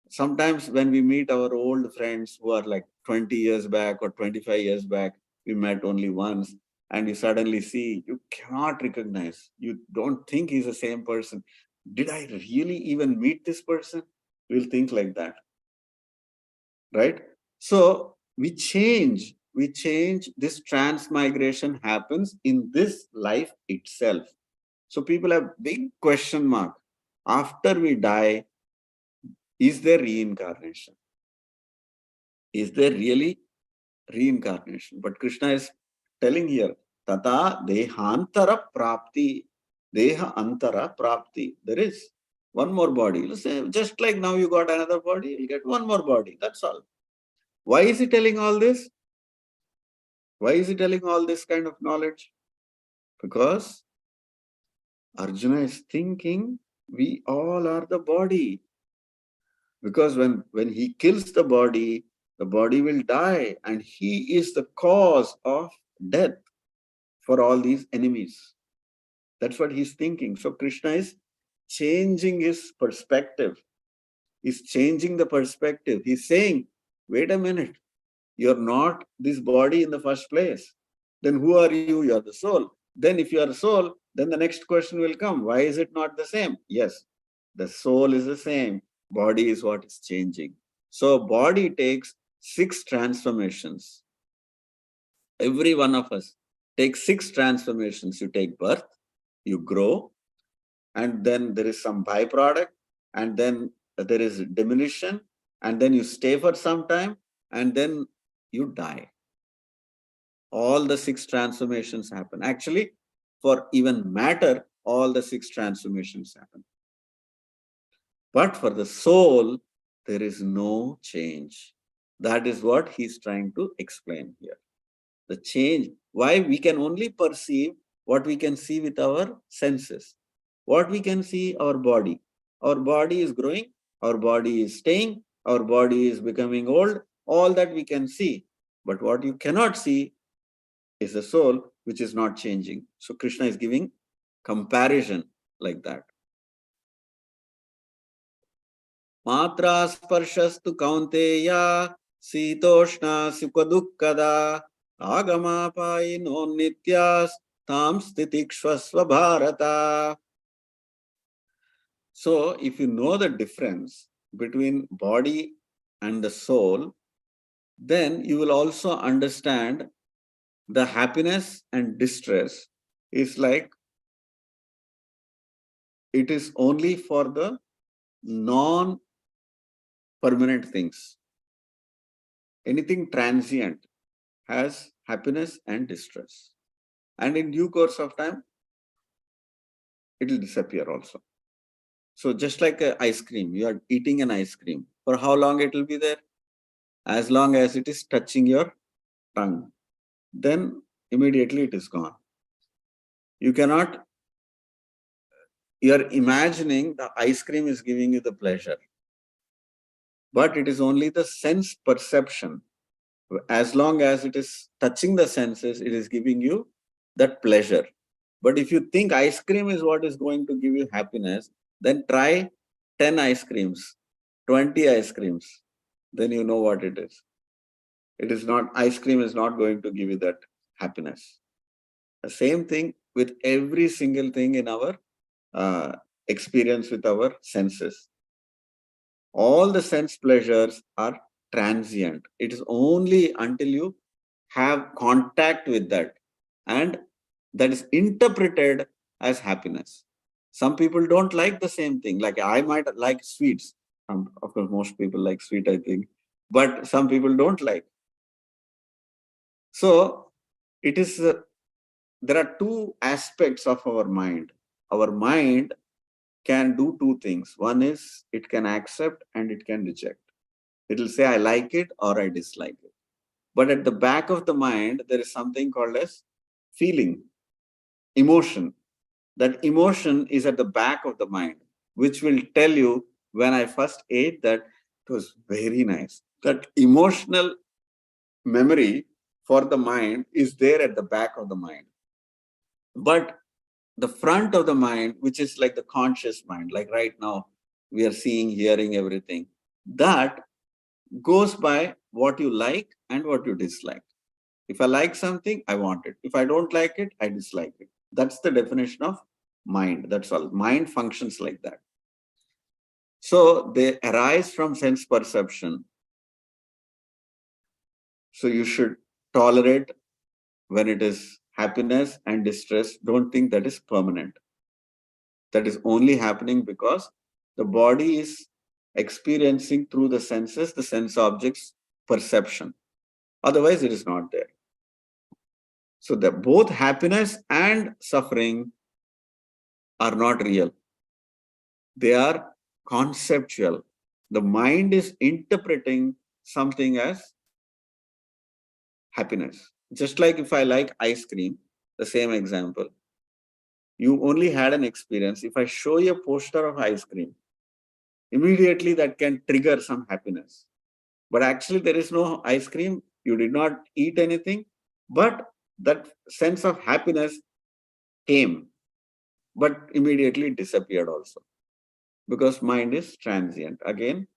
sometimes when we meet our old friends who are like 20 years back or 25 years back, we met only once, and you suddenly see, you cannot recognize. You don't think he's the same person. Did I really even meet this person? We'll think like that, right? So we change. This transmigration happens in this life itself. So people have big question mark. After we die, is there reincarnation? Is there really reincarnation? But Krishna is telling here, Tata dehantara prapti. Deha antara prapti. There is one more body. You say, just like now you got another body, you get one more body. That's all. Why is he telling all this? Why is he telling all this kind of knowledge? Because Arjuna is thinking we all are the body. Because when he kills the body will die, and he is the cause of death for all these enemies. That's what he's thinking. So Krishna is changing his perspective. He's changing the perspective. He's saying, wait a minute, you're not this body in the first place. Then who are you? You're the soul. Then if you are soul, then the next question will come. Why is it not the same? Yes, the soul is the same. Body is what is changing. So body takes 6 transformations. Every one of us takes 6 transformations. You take birth, you grow, and then there is some byproduct, and then there is diminution, and then you stay for some time, and then you die. All the 6 transformations happen. Actually, for even matter, all the 6 transformations happen. But for the soul, there is no change. That is what he's trying to explain here. The change, why we can only perceive what we can see with our senses. What we can see, our body. Our body is growing, our body is staying, our body is becoming old. All that we can see. But what you cannot see is the soul, which is not changing. So Krishna is giving comparison like that. Matra sparshastu kaunteya sitoshna sukhadukkada agamapayino nityas tam stitikshvasva bharata. So if you know the difference between body and the soul, then you will also understand the happiness and distress is like it is only for the non-permanent things. Anything transient has happiness and distress. And in due course of time, it will disappear also. So just like ice cream, you are eating an ice cream. For how long it will be there? As long as it is touching your tongue. Then immediately it is gone. You cannot, you are imagining the ice cream is giving you the pleasure. But it is only the sense perception. As long as it is touching the senses, it is giving you that pleasure. But if you think ice cream is what is going to give you happiness, then try 10 ice creams, 20 ice creams. Then you know what it is. It is not, ice cream is not going to give you that happiness. The same thing with every single thing in our experience with our senses. All the sense pleasures are transient. It is only until you have contact with that and that is interpreted as happiness. Some people don't like the same thing. Like I might like sweets. Of course, most people like sweet, I think, but some people don't like. So it is, there are two aspects of our mind. Our mind can do two things. One is it can accept and it can reject. It will say, I like it or I dislike it. But at the back of the mind, there is something called as feeling, emotion. That emotion is at the back of the mind, which will tell you when I first ate that, it was very nice. That emotional memory for the mind is there at the back of the mind. But the front of the mind, which is like the conscious mind, like right now, we are seeing, hearing everything, that goes by what you like and what you dislike. If I like something, I want it. If I don't like it, I dislike it. That's the definition of mind. That's all. Mind functions like that. So they arise from sense perception. So you should tolerate when it is happiness and distress. Don't think that is permanent. That is only happening because the body is experiencing through the senses, the sense objects perception. Otherwise, it is not there. So the both happiness and suffering are not real. They are conceptual. The mind is interpreting something as happiness. Just like if I like ice cream, the same example. You only had an experience. If I show you a poster of ice cream, immediately that can trigger some happiness. But actually there is no ice cream. You did not eat anything, but that sense of happiness came, but immediately disappeared also. Because mind is transient. Again,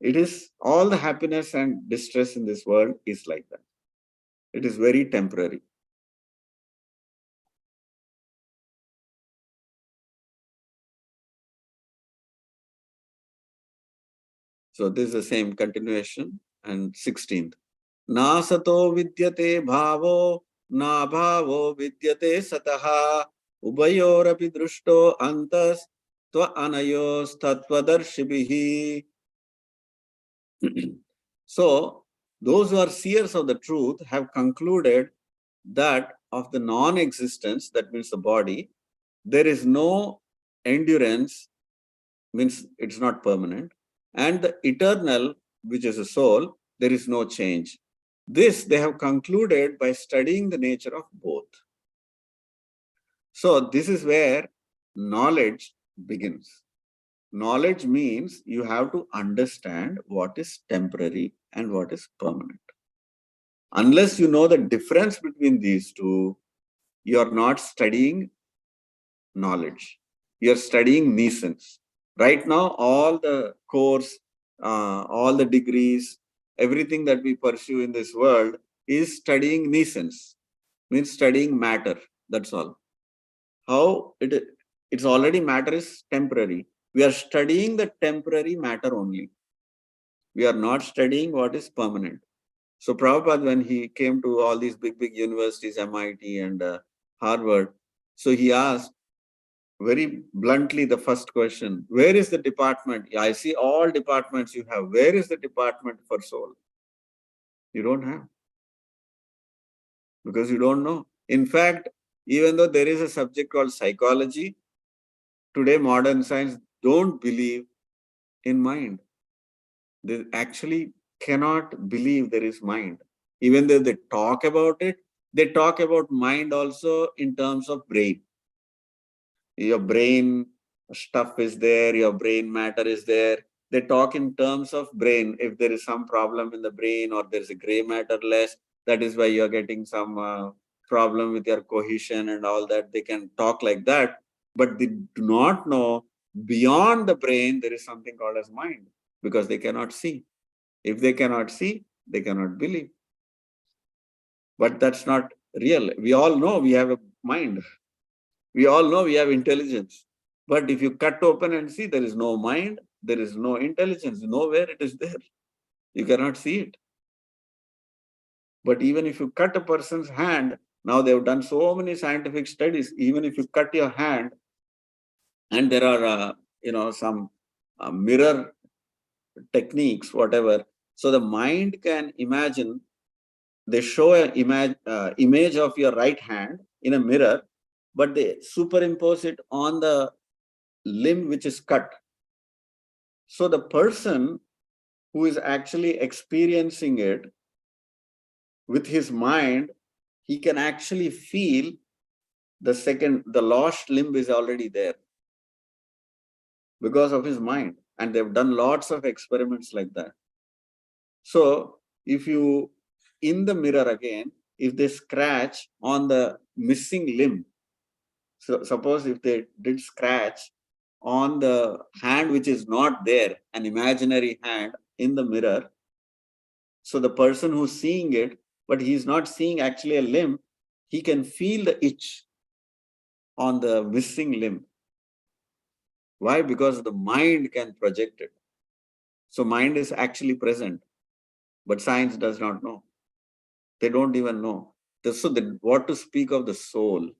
it is all the happiness and distress in this world is like that. It is very temporary. So this is the same continuation. And 16th. Na sato vidyate bhavo, na bhavo vidyate sataha, ubayorapi drushto antas, tva anayos tattvadarshibhihi. So, those who are seers of the truth have concluded that of the non-existence, that means the body, there is no endurance, means it's not permanent, and the eternal, which is a soul, there is no change. This they have concluded by studying the nature of both. So this is where knowledge begins. Knowledge means you have to understand what is temporary and what is permanent. Unless you know the difference between these two, you are not studying knowledge. You are studying nescience. Right now, all the course, all the degrees, everything that we pursue in this world is studying nescience, means studying matter. That's all. How it's already matter is temporary. We are studying the temporary matter only. We are not studying what is permanent. So Prabhupada, when he came to all these big universities, MIT and Harvard, so he asked, very bluntly the first question, where is the department? I see all departments you have. Where is the department for soul? You don't have, because you don't know. In fact, even though there is a subject called psychology, today modern science don't believe in mind. They actually cannot believe there is mind. Even though they talk about it, they talk about mind also in terms of brain. Your brain stuff is there, your brain matter is there. They talk in terms of brain. If there is some problem in the brain or there's a gray matter less, that is why you're getting some problem with your cohesion and all that. They can talk like that, but they do not know beyond the brain there is something called as mind, because they cannot see. If they cannot see, they cannot believe. But that's not real. We all know we have a mind. We all know we have intelligence. But if you cut open and see, there is no mind, there is no intelligence, nowhere it is there. You cannot see it. But even if you cut a person's hand, now they've done so many scientific studies, even if you cut your hand, and there are, some mirror techniques, whatever. So the mind can imagine, they show an image of your right hand in a mirror, but they superimpose it on the limb which is cut. So the person who is actually experiencing it with his mind, he can actually feel the lost limb is already there because of his mind. And they've done lots of experiments like that. So if you, in the mirror again, if they scratch on the missing limb, so suppose if they did scratch on the hand which is not there, an imaginary hand in the mirror, so the person who's seeing it, but he's not seeing actually a limb, he can feel the itch on the missing limb. Why? Because the mind can project it. So mind is actually present, but science does not know. They don't even know. So what to speak of the soul?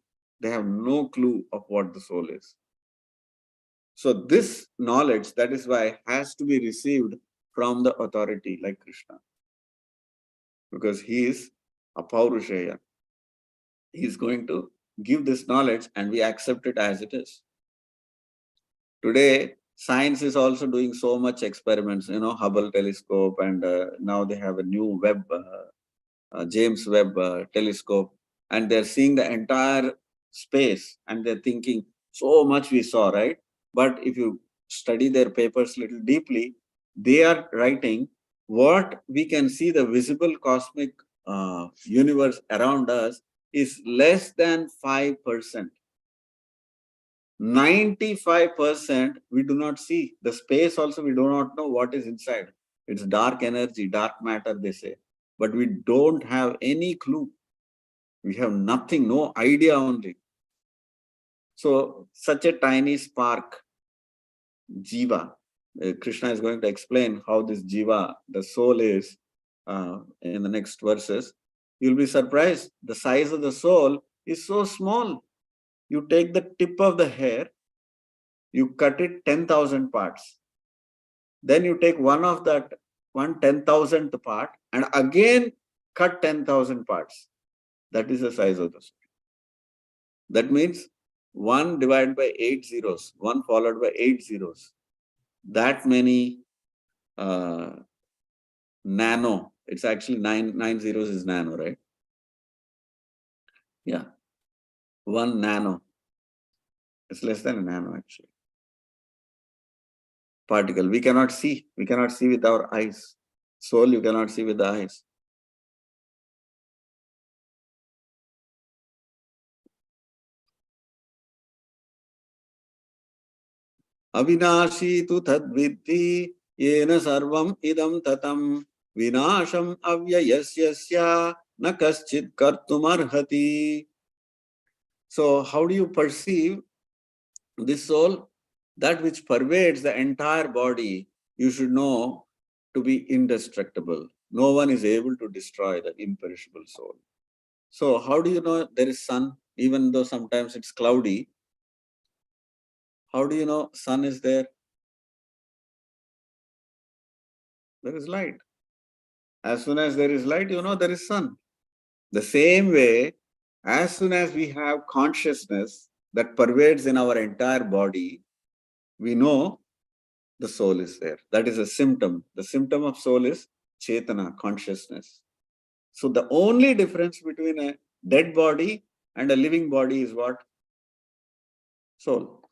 They have no clue of what the soul is. So this knowledge, that is why, has to be received from the authority like Krishna. Because he is a Paurushaya. He is going to give this knowledge and we accept it as it is. Today, science is also doing so much experiments, Hubble telescope, and now they have a new James Webb telescope, and they're seeing the entire space and they're thinking, so much we saw, right? But if you study their papers little deeply, they are writing what we can see, the visible cosmic universe around us is less than 5%. 95% we do not see. The space also we do not know what is inside. It's dark energy, dark matter, they say. But we don't have any clue. We have nothing, no idea only. So such a tiny spark, jiva. Krishna is going to explain how this jiva, the soul is, in the next verses. You'll be surprised. The size of the soul is so small. You take the tip of the hair, you cut it 10,000 parts. Then you take one of that, 1/10,000th part, and again cut 10,000 parts. That is the size of the soul. That means 1 divided by 8 zeros, 1 followed by 8 zeros. That many nano. It's actually nine zeros is nano, right? Yeah. 1 nano. It's less than a nano actually. Particle. We cannot see. We cannot see with our eyes. Soul you cannot see with the eyes. Avinashi tu tadviddhi yena sarvam idam tatam vinasham avyayasyasya na kaschid kartumarhati. So how do you perceive this soul? That which pervades the entire body, you should know to be indestructible. No one is able to destroy the imperishable soul. So how do you know there is sun, even though sometimes it's cloudy? How do you know sun is there? There is light. As soon as there is light, you know there is sun. The same way, as soon as we have consciousness that pervades in our entire body, we know the soul is there. That is a symptom. The symptom of soul is Chetana, consciousness. So the only difference between a dead body and a living body is what? Soul,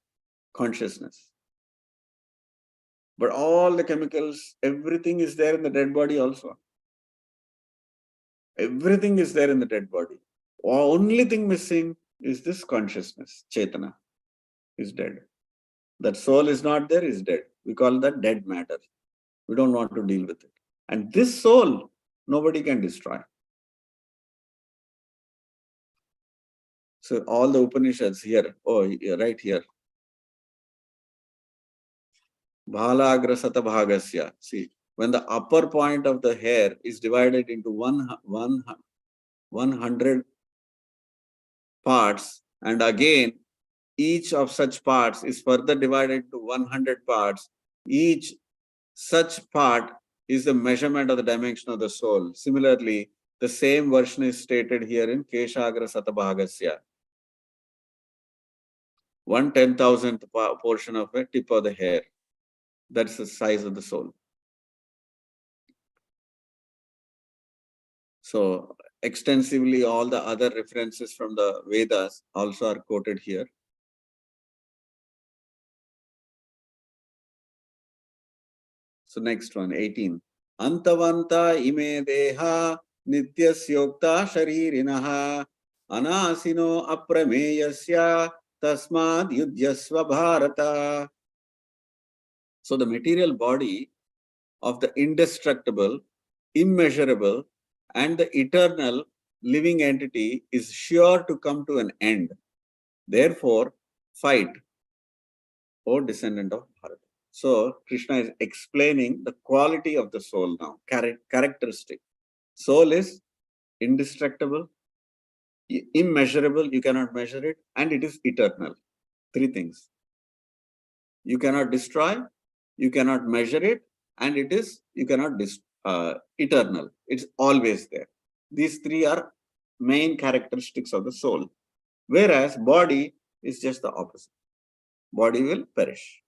consciousness. But all the chemicals, everything is there in the dead body also. Everything is there in the dead body. Only thing missing is this consciousness, Chetana, is dead. That soul is not there, is dead. We call that dead matter. We don't want to deal with it. And this soul, nobody can destroy. So all the Upanishads here, right here. Bhalagra Satabhagasya. See, when the upper point of the hair is divided into 100 parts, and again, each of such parts is further divided into 100 parts. Each such part is the measurement of the dimension of the soul. Similarly, the same version is stated here in Keshagra Satabhagasya. 1/10,000th portion of a tip of the hair. That's the size of the soul. So extensively, all the other references from the Vedas also are quoted here. So next one, 18. Antavanta ime deha nityasyokta sharirinaha anasino aprameyasya tasmad yudhyasva bharata. So the material body of the indestructible, immeasurable, and the eternal living entity is sure to come to an end. Therefore, fight, O descendant of Bharata. So, Krishna is explaining the quality of the soul now, characteristic. Soul is indestructible, immeasurable, you cannot measure it, and it is eternal. Three things. You cannot destroy, you cannot measure it, and you cannot eternal. It's always there. These three are main characteristics of the soul. Whereas body is just the opposite. Body will perish.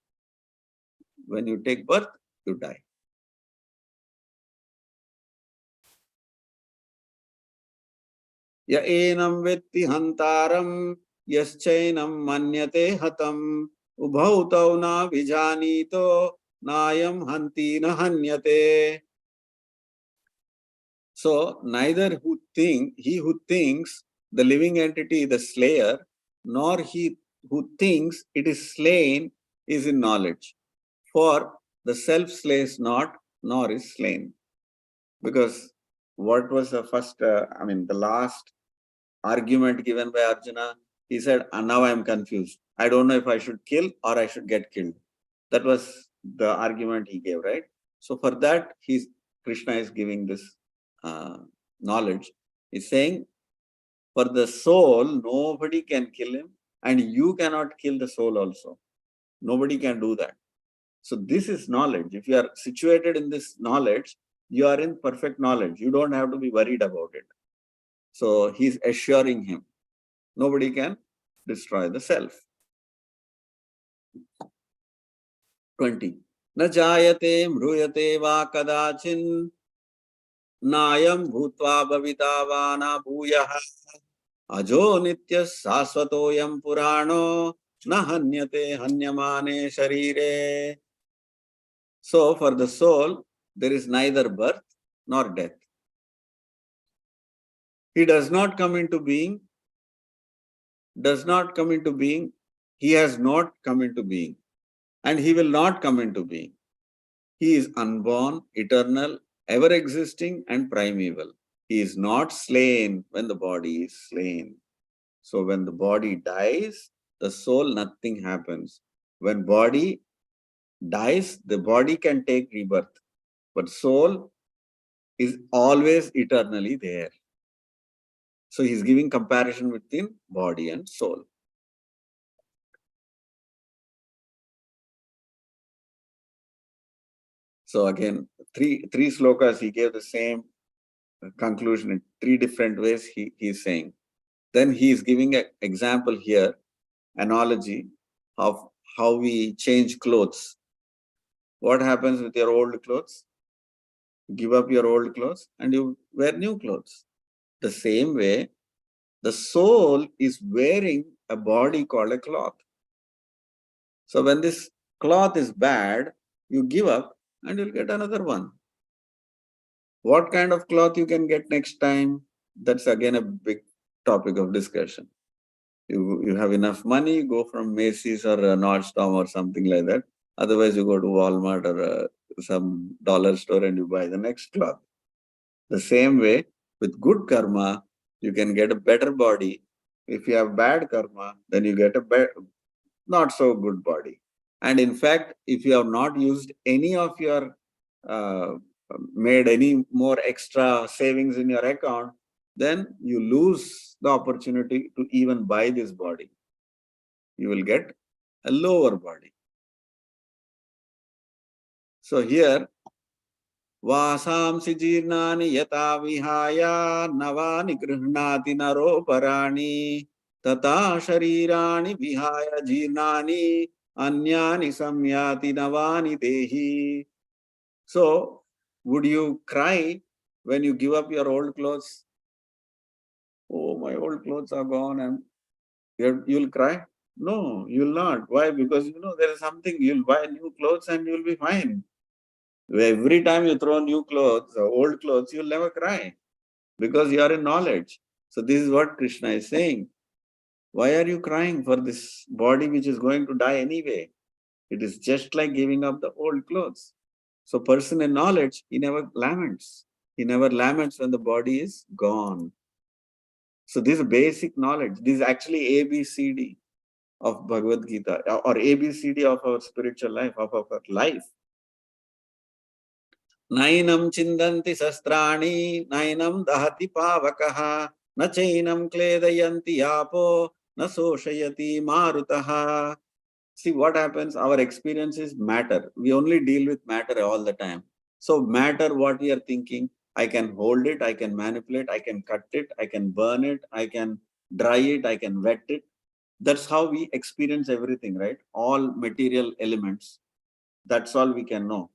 When you take birth, you die. Ya enam vetti hantaram yaschainam manyate hatam ubhau tau na vijanito nayam hanti na hanyate. So neither he who thinks the living entity the slayer, nor he who thinks it is slain is in knowledge. For the self slays not, nor is slain. Because what was the first, the last argument given by Arjuna? He said, now I am confused. I don't know if I should kill or I should get killed. That was the argument he gave, right? So for that, Krishna is giving this knowledge. He's saying, for the soul, nobody can kill him, and you cannot kill the soul also. Nobody can do that. So this is knowledge. If you are situated in this knowledge, you are in perfect knowledge. You don't have to be worried about it. So he's assuring him, nobody can destroy the self. 20. Na jayate mruyate va kadachin nayam bhutva bhavita va na bhuyaha ajo nitya sasvatoyam purano na hanyate hanyamane sharire. So for the soul, there is neither birth nor death. He does not come into being, he has not come into being, and he will not come into being. He is unborn, eternal, ever existing, and primeval. He is not slain when the body is slain. So when the body dies, the soul, nothing happens. When body dies, the body can take rebirth, but soul is always eternally there. So he's giving comparison between body and soul. So again, three slokas, he gave the same conclusion in three different ways he's saying. Then he is giving an example here, analogy of how we change clothes. What happens with your old clothes? Give up your old clothes and you wear new clothes. The same way, the soul is wearing a body called a cloth. So when this cloth is bad, you give up and you'll get another one. What kind of cloth you can get next time? That's again a big topic of discussion. You have enough money, you go from Macy's or Nordstrom or something like that. Otherwise, you go to Walmart or some dollar store and you buy the next cloth. The same way, with good karma, you can get a better body. If you have bad karma, then you get a not so good body. And in fact, if you have not used any of your, uh, made any more extra savings in your account, then you lose the opportunity to even buy this body. You will get a lower body. So here, Vasamsi jirnani yata vihaya navani grihnati naroparani tata sharirani vihaya jirnani anyani samyati navani dehi. So, would you cry when you give up your old clothes? Oh, my old clothes are gone and you'll cry? No, you'll not. Why? Because you know there is something, you'll buy new clothes and you'll be fine. Every time you throw new clothes, old clothes, you'll never cry because you are in knowledge. So this is what Krishna is saying. Why are you crying for this body which is going to die anyway? It is just like giving up the old clothes. So person in knowledge, he never laments. He never laments when the body is gone. So this is basic knowledge. This is actually ABCD of Bhagavad Gita or ABCD of our spiritual life, of our life. Nainam chindanti sastrani, nainam dahati pavakaha, na chainam kledayanti apo, na soshayati marutaha. See what happens, our experience is matter. We only deal with matter all the time. So matter, what we are thinking, I can hold it, I can manipulate, I can cut it, I can burn it, I can dry it, I can wet it. That's how we experience everything, right? All material elements. That's all we can know.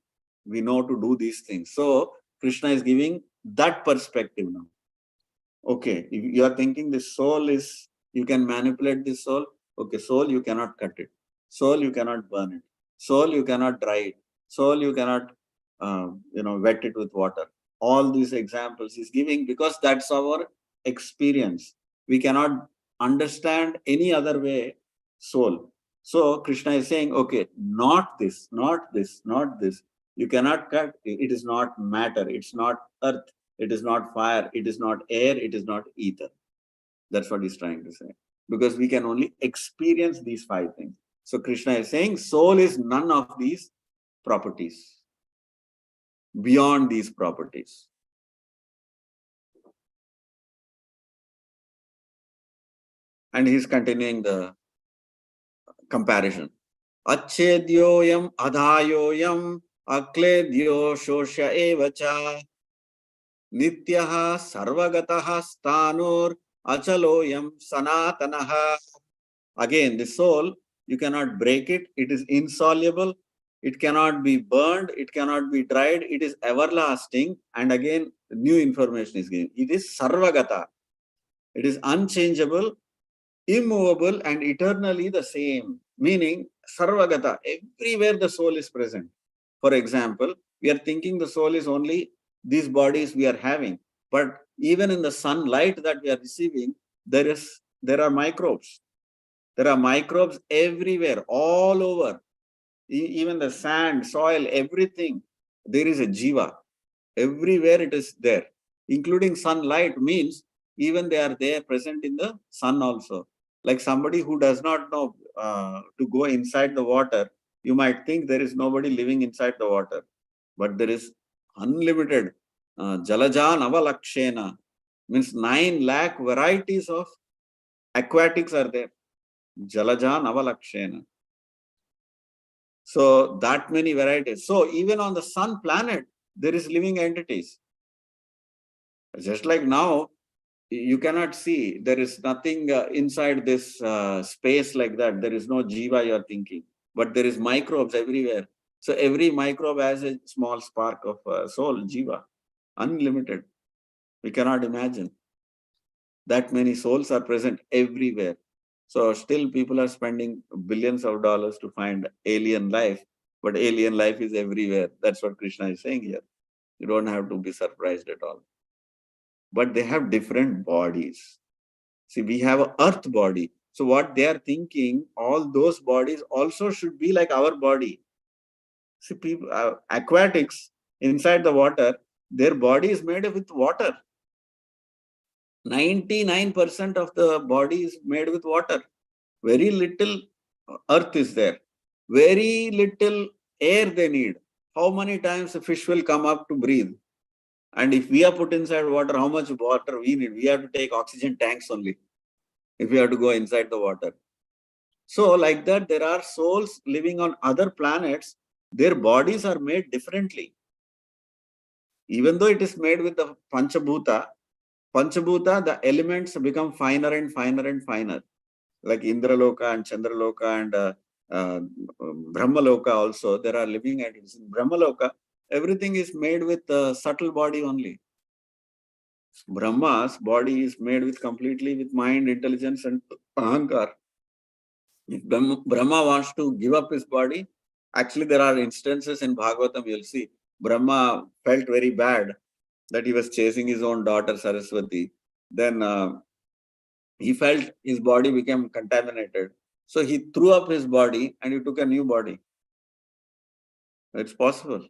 We know to do these things. So Krishna is giving that perspective now. Okay, if you are thinking the soul is, you can manipulate the soul. Okay, soul, you cannot cut it. Soul, you cannot burn it. Soul, you cannot dry it. Soul, you cannot, wet it with water. All these examples is giving because that's our experience. We cannot understand any other way soul. So Krishna is saying, okay, not this, not this, not this. You cannot cut. It is not matter. It's not earth. It is not fire. It is not air. It is not ether. That's what he's trying to say. Because we can only experience these five things. So Krishna is saying soul is none of these properties. Beyond these properties. And he's continuing the comparison. Achedyoyam adhayoyam akledyo shosha evacha nityaha sarvagataha stanur achaloyam sanatanaha. Again, the soul, you cannot break it. It is insoluble. It cannot be burned. It cannot be dried. It is everlasting. And again, new information is given. It is sarvagata. It is unchangeable, immovable, and eternally the same. Meaning, sarvagata, everywhere the soul is present. For example, we are thinking the soul is only these bodies we are having. But even in the sunlight that we are receiving, there are microbes. There are microbes everywhere, all over. Even the sand, soil, everything. There is a jiva. Everywhere it is there. Including sunlight means even they are there present in the sun also. Like somebody who does not know to go inside the water, you might think there is nobody living inside the water. But there is unlimited jalaja navalakshena. Means 9 lakh varieties of aquatics are there. Jalaja navalakshena. So that many varieties. So even on the sun planet, there is living entities. Just like now, you cannot see, there is nothing inside this space like that. There is no jiva you are thinking, but there is microbes everywhere. So every microbe has a small spark of soul, jiva, unlimited. We cannot imagine. That many souls are present everywhere. So still people are spending billions of dollars to find alien life, but alien life is everywhere. That's what Krishna is saying here. You don't have to be surprised at all. But they have different bodies. See, we have an earth body. So what they are thinking, all those bodies also should be like our body. See, people, aquatics inside the water, their body is made with water. 99% of the body is made with water. Very little earth is there. Very little air they need. How many times a fish will come up to breathe? And if we are put inside water, how much water we need? We have to take oxygen tanks only if we have to go inside the water. So like that, there are souls living on other planets. Their bodies are made differently. Even though it is made with the Panchabhuta, the elements become finer and finer and finer. Like Indraloka and Chandraloka and Brahmaloka also, there are living entities. In Brahmaloka, everything is made with subtle body only. Brahma's body is made with completely with mind, intelligence and ahankar. If Brahma wants to give up his body, actually there are instances in Bhagavatam, you'll see, Brahma felt very bad that he was chasing his own daughter Saraswati. Then he felt his body became contaminated. So he threw up his body and he took a new body. It's possible.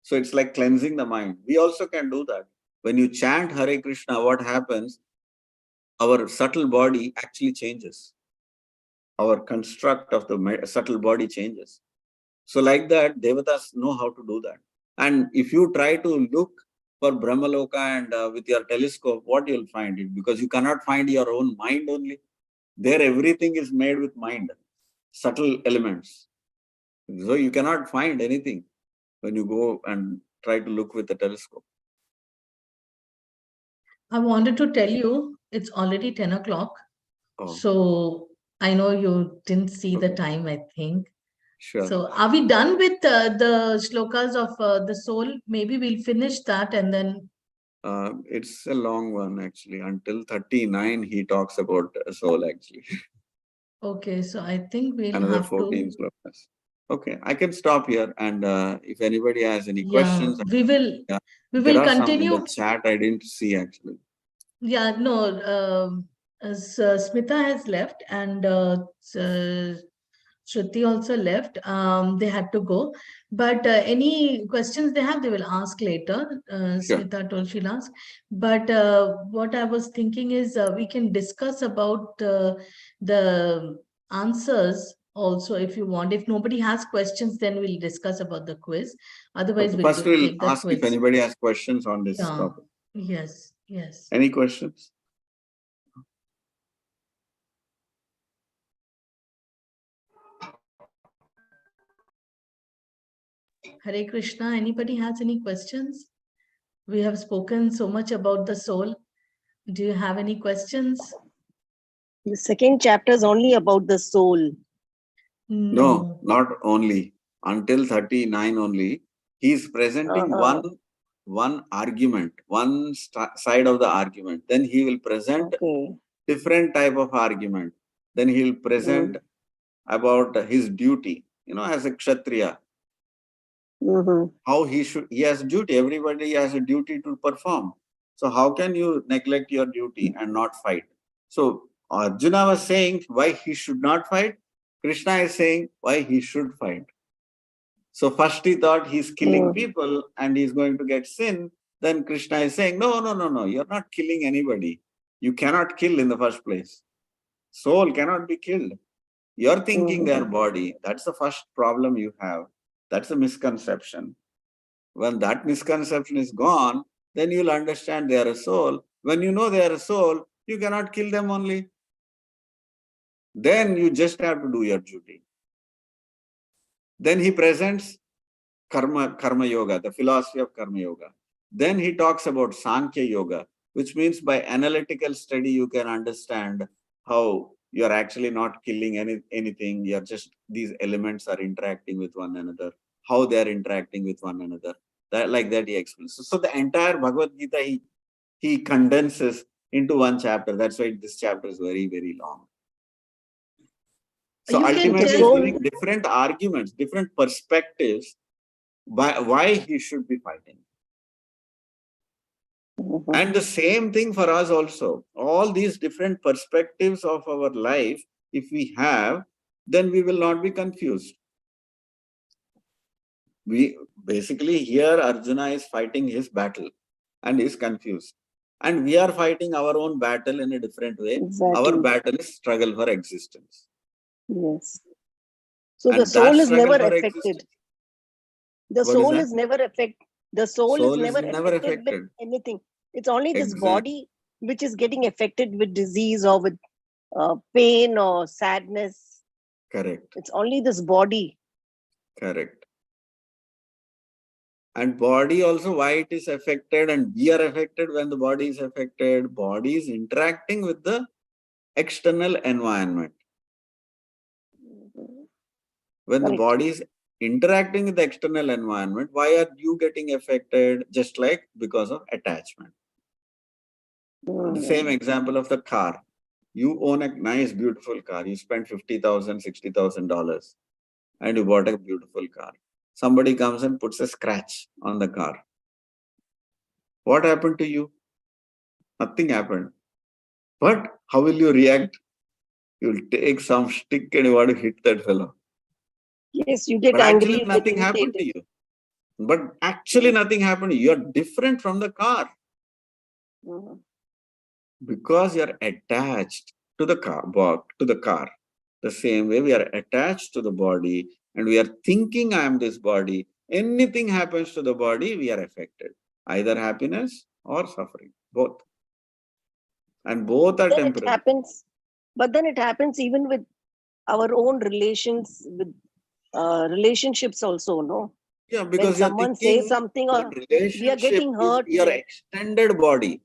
So it's like cleansing the mind. We also can do that. When you chant Hare Krishna, what happens? Our subtle body actually changes. Our construct of the subtle body changes. So like that, Devatas know how to do that. And if you try to look for Brahmaloka and with your telescope, what you'll find it? Because you cannot find your own mind only. There everything is made with mind, subtle elements. So you cannot find anything when you go and try to look with the telescope. I wanted to tell you it's already 10 o'clock. Oh. So I know you didn't see the Okay. time, I think. Sure. So are we done with the shlokas of the soul? Maybe we'll finish that and then. It's a long one actually. Until 39, he talks about soul actually. Okay, so I think we'll Another have 14 to. slokas. Okay, I can stop here. And if anybody has any Yeah, questions, we will there are some in continue. the chat I didn't see actually. Yeah, no, Smita has left and Shruti also left. They had to go. But any questions they have, they will ask later. Sure. Smita told she'll ask. But what I was thinking is we can discuss about the answers also if you want. If nobody has questions, then we'll discuss about the quiz. Otherwise, Okay, we'll first we'll take the ask if quiz. anybody has questions on this Yeah. topic. Yes. Yes. Any questions? Hare Krishna. Anybody has any questions? We have spoken so much about the soul. Do you have any questions? The second chapter is only about the soul. No, not only. Until 39 only. He is presenting one argument, one side of the argument. Then he will present different type of argument. Then he will present about his duty, as a Kshatriya. How he has duty. Everybody has a duty to perform. So how can you neglect your duty and not fight? So Arjuna was saying why he should not fight. Krishna is saying why he should fight. So first he thought he's killing people and he's going to get sin. Then Krishna is saying, no, you're not killing anybody. You cannot kill in the first place. Soul cannot be killed. You're thinking their body. That's the first problem you have. That's a misconception. When that misconception is gone, then you'll understand they are a soul. When you know they are a soul, you cannot kill them only. Then you just have to do your duty. Then he presents karma yoga, the philosophy of karma yoga. Then he talks about Sankhya yoga, which means by analytical study, you can understand how you're actually not killing anything. You're just, these elements are interacting with one another, how they're interacting with one another. That, like that he explains. So the entire Bhagavad Gita, he condenses into one chapter. That's why this chapter is very, very long. So You can ultimately, he's tell. giving different arguments, different perspectives by why he should be fighting. And the same thing for us also. All these different perspectives of our life, if we have, then we will not be confused. We basically here Arjuna is fighting his battle and is confused. And we are fighting our own battle in a different way. Exactly. Our battle is struggle for existence. Yes. So And the soul that is struggle never for affected. existence. The What is soul that? is never affected. The soul is never affected with anything. It's only this Exactly. body which is getting affected with disease or with pain or sadness. Correct. It's only this body. Correct. And body also, why it is affected, and we are affected when the body is affected. Body is interacting with the external environment. When the Correct. body is interacting with the external environment, why are you getting affected? Just like because of attachment. The same example of the car. You own a nice, beautiful car. You spend $50,000, $60,000 and you bought a beautiful car. Somebody comes and puts a scratch on the car. What happened to you? Nothing happened. But how will you react? You'll take some stick and you want to hit that fellow. Yes, you get But angry, actually you get nothing happened to irritated. you. But actually nothing happened to you. You're different from the car because you're attached to the car. The same way we are attached to the body and we are thinking I am this body. Anything happens to the body, we are affected. Either happiness or suffering, both. And both are Then it temporary. happens. But then it happens even with our own relations, with relationships also, no? Yeah, When because you're someone says thinking something that or we are relationship getting is hurt. your extended body.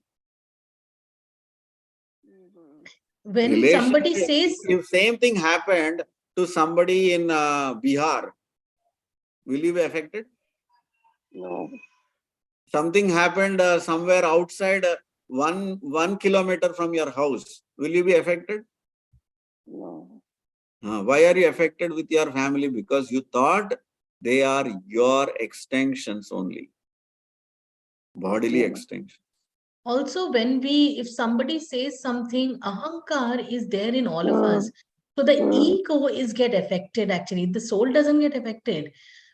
When somebody Relationship, says, if same thing happened to somebody in Bihar, will you be affected? No. Something happened somewhere outside 1 kilometer from your house, will you be affected? No. Why are you affected with your family? Because you thought they are your extensions only, bodily extension. also when if somebody says something, ahankar is there in all of us. So the ego is get affected actually. The soul doesn't get affected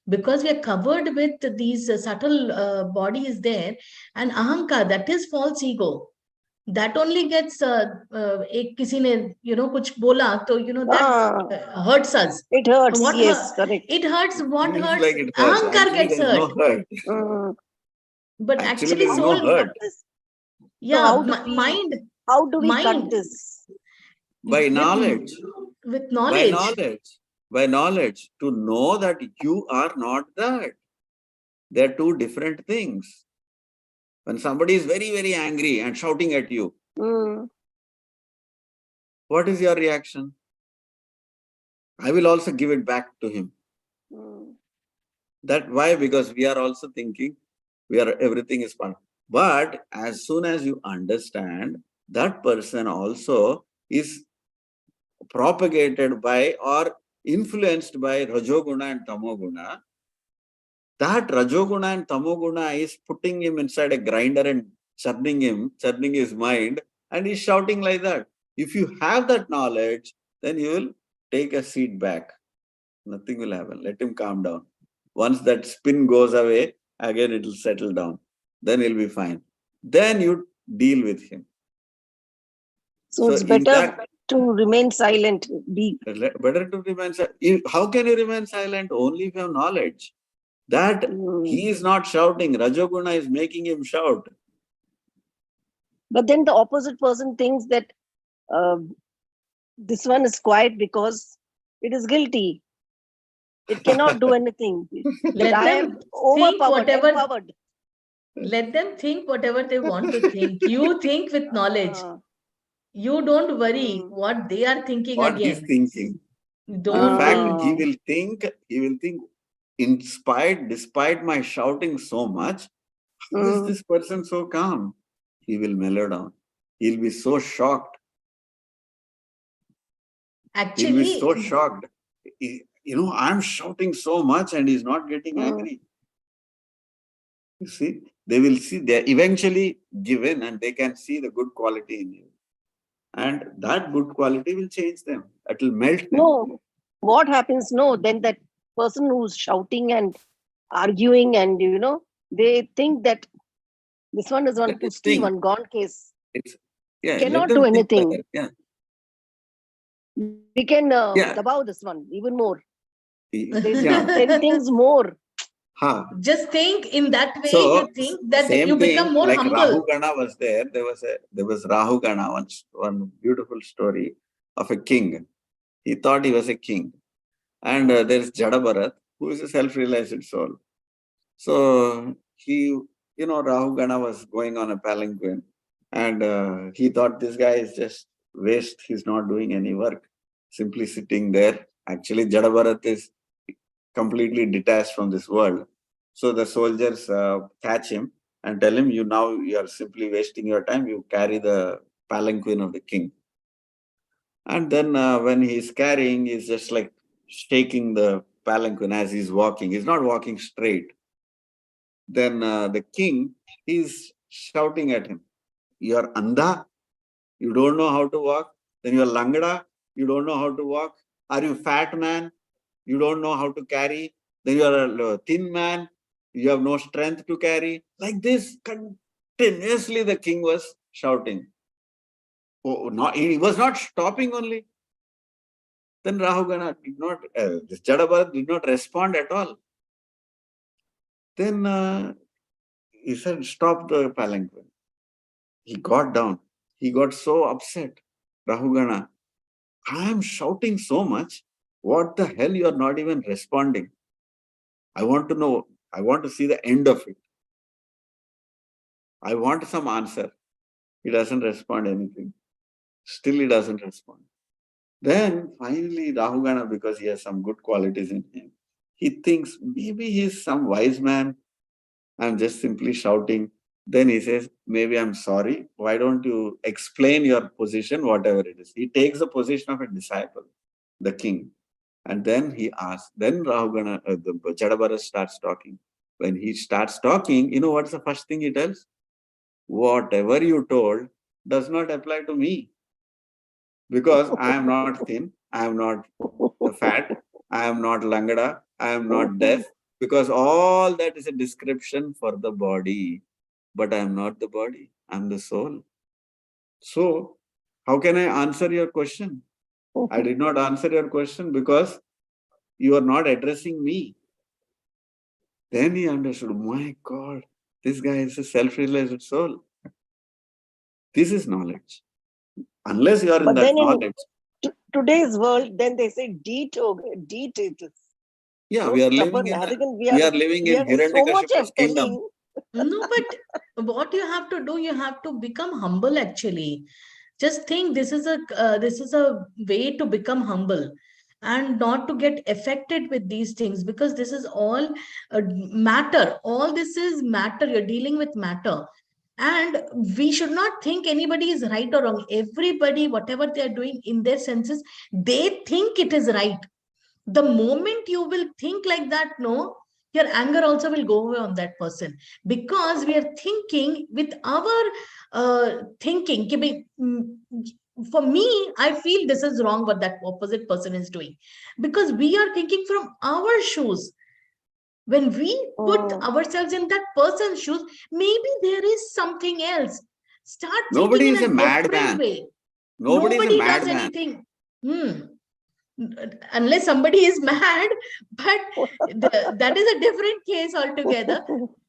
because we are covered with these subtle body is there, and ahankar, that is false ego. That only gets एक किसी ने कुछ बोला तो that hurts us. It hurts. What Yes, correct. it hurts? What Feels hurts? like it hurts. Ahankar Actually, gets there is no hurt. hurt. But Actually, actually there is soul, no hurt. yeah, So mind, how do we cut mind this? By knowledge. with By knowledge. knowledge, to know that you are not that. They are two different things. When somebody is very, very angry and shouting at you, what is your reaction? I will also give it back to him. That why? Because we are also thinking everything is fun. But as soon as you understand that person also is propagated by or influenced by Rajoguna and Tamoguna, that Rajoguna and Tamoguna is putting him inside a grinder and churning his mind, and he's shouting like that. If you have that knowledge, then you will take a seat back. Nothing will happen. Let him calm down. Once that spin goes away, again it will settle down. Then he'll be fine. Then you deal with him. So it's better to remain silent. Better to remain silent. How can you remain silent? Only if you have knowledge. That he is not shouting. Rajoguna is making him shout. But then the opposite person thinks that this one is quiet because it is guilty. It cannot do anything. Let I them am think overpowered, whatever. empowered. Let them think whatever they want to think. You think with knowledge. Uh, You don't worry mm, what they are thinking What he's again. thinking. In Don't fact, think. uh, he will think, despite my shouting so much, how is mm, this person so calm? He will mellow down. He'll be so shocked. He'll be Actually, so shocked. I'm shouting so much and he's not getting mm. angry. You see, they will see, they eventually give in and they can see the good quality in you. And that good quality will change them. It will melt them. No, what happens? No, then that person who's shouting and arguing, and they think that this one is one Let them pusti, think. one gone case. It's, yeah, let Cannot do them think like anything. that. Yeah. We can Yeah. dabao this one even more. They say Yeah. 10 things more. Huh. just think in that way, So you think that you same become thing, more like humble. Rahu Gana was there. There was Rahu Gana once, one beautiful story of a king. He thought he was a king. And there's Jada Bharat, who is a self-realized soul. So Rahu Gana was going on a palanquin. And he thought this guy is just waste. He's not doing any work. Simply sitting there. Actually, Jada Bharat is completely detached from this world. So the soldiers catch him and tell him, you are simply wasting your time. You carry the palanquin of the king. And then when he's carrying, he's just like shaking the palanquin as he's walking. He's not walking straight. Then the king, he's shouting at him, you are andha, you don't know how to walk. Then you are langada, you don't know how to walk. Are you fat man? You don't know how to carry. Then you are a thin man, you have no strength to carry. Like this, continuously the king was shouting. Oh, he was not stopping only. Then Rahugana did not, this Jadabharat did not respond at all. Then he said, stop the palanquin. He got down. He got so upset. Rahugana, I am shouting so much. What the hell? You are not even responding. I want to know. I want to see the end of it. I want some answer. He doesn't respond anything. Still he doesn't respond. Then finally Rahugana, because he has some good qualities in him, he thinks maybe he's some wise man. I'm just simply shouting. Then he says, maybe I'm sorry. Why don't you explain your position, whatever it is? He takes the position of a disciple, the king. And then he asks, then Rahugana, the Jadabharat starts talking. When he starts talking, you know what's the first thing he tells? Whatever you told does not apply to me because I am not thin, I am not fat, I am not langada, I am not deaf, because all that is a description for the body, but I am not the body, I am the soul. So, how can I answer your question? I did not answer your question because you are not addressing me. Then he understood, my God, this guy is a self-realized soul. This is knowledge. Unless you are in But that then in knowledge. today's world, then they say deed. Yeah, So we are living stubborn, in arrogant. we are living We in are so much Hiranyakashipu's of kingdom. telling. No, but what you have to do, you have to become humble actually. Just think this is a way to become humble and not to get affected with these things, because this is all matter. All this is matter. You're dealing with matter. And we should not think anybody is right or wrong. Everybody, whatever they are doing in their senses, they think it is right. The moment you will think like that, no, your anger also will go away on that person, because we are thinking with our thinking. For me, I feel this is wrong what that opposite person is doing, because we are thinking from our shoes. When we put Mm, ourselves in that person's shoes, maybe there is something else. Start thinking Nobody in is a a different madman. way. Nobody is a Nobody does madman. anything. Hmm. Unless somebody is mad, but that is a different case altogether.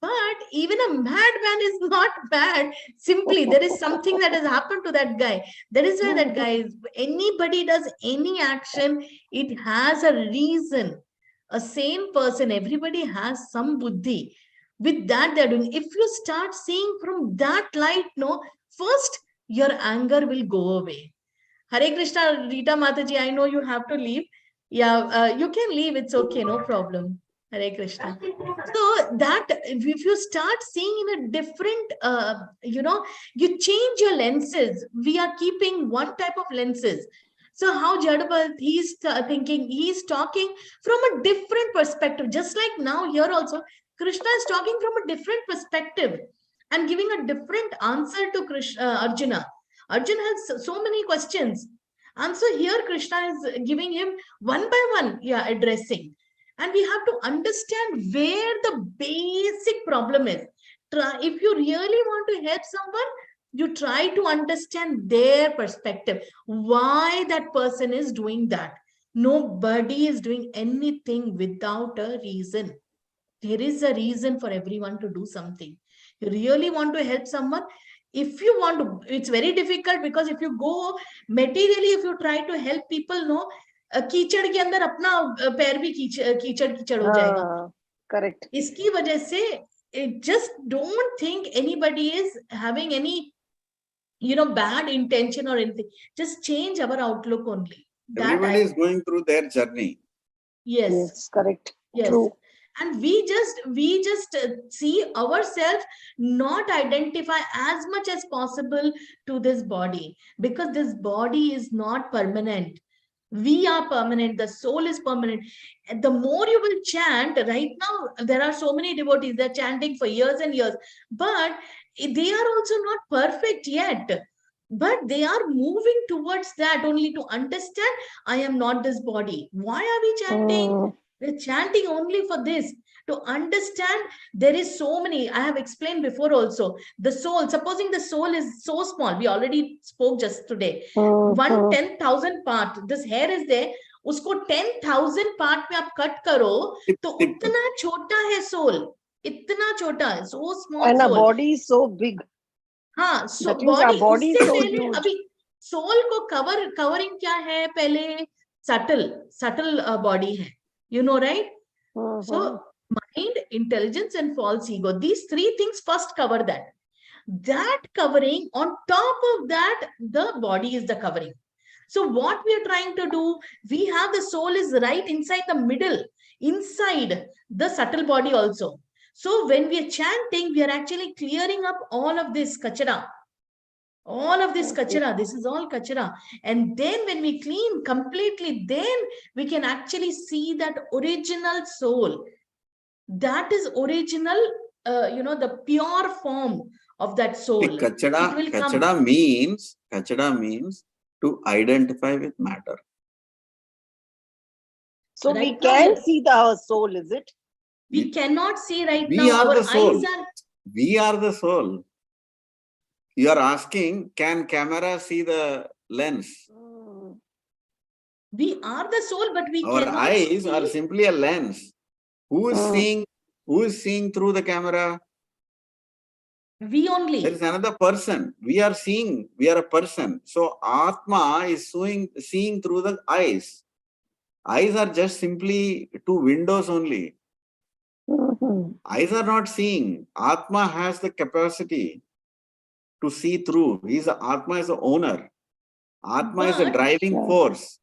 But even a madman is not bad. Simply, there is something that has happened to that guy. That is why that guy is. Anybody does any action, it has a reason. A sane person, everybody has some buddhi. With that, they're doing. If you start seeing from that light, no, first your anger will go away. Hare Krishna, Rita Mataji, I know you have to leave. Yeah, you can leave. It's okay, no problem. Hare Krishna. So that if you start seeing in a different, you change your lenses. We are keeping one type of lenses. So how Jadapat, he's thinking, he's talking from a different perspective. Just like now here also, Krishna is talking from a different perspective and giving a different answer to Arjuna. Arjuna has so many questions. And so here Krishna is giving him one by one, yeah, addressing. And we have to understand where the basic problem is. If you really want to help someone, you try to understand their perspective, why that person is doing that. Nobody is doing anything without a reason. There is a reason for everyone to do something. You really want to help someone, if you want to, it's very difficult, because if you go materially, if you try to help people, no, कीचड़ के अंदर अपना पैर भी कीचड़ कीचड़ हो जाएगा. Correct. इसकी वजह से just don't think anybody is having any bad intention or anything. Just change our outlook only. Everybody is going through their journey. Yes, correct. yes. True. And we just see ourselves, not identify as much as possible to this body, because this body is not permanent. We are permanent. The soul is permanent. And the more you will chant, right now, there are so many devotees, they're chanting for years and years, but they are also not perfect yet. But they are moving towards that only to understand, I am not this body. Why are we chanting? We're chanting only for this, to understand there is so many. I have explained before also. The soul, supposing the soul is so small, we already spoke just today. 1/10,000 part, this hair is there, उसको 10,000 part में आप cut करो तो उतना छोटा है soul, इतना छोटा है, so small. And our body is so big. हाँ, so body उससे so पहले huge. अभी सोल को कवरिंग क्या है, पहले subtle body है, you know, right? So mind, intelligence and false ego, these three things first cover that. That covering, on top of that, the body is the covering. So what we are trying to do, we have the soul is right inside the middle, inside the subtle body also. So when we are chanting, we are actually clearing up all of this kachara. All of this kachara, this is all kachara. And then when we clean completely, then we can actually see that original soul. That is original, the pure form of that soul. Kachada means to identify with matter. So right, we can see our soul, is it? We cannot see right we now. Are our the soul. Eyes are. We are the soul. You are asking, can camera see the lens? We are the soul, but we Our cannot eyes see. are simply a lens. Who is seeing? Who is seeing through the camera? We only. There is another person. We are seeing. We are a person. So Atma is seeing through the eyes. Eyes are just simply two windows only. Eyes are not seeing. Atma has the capacity to see through. Atma is the owner. Atma is a driving force.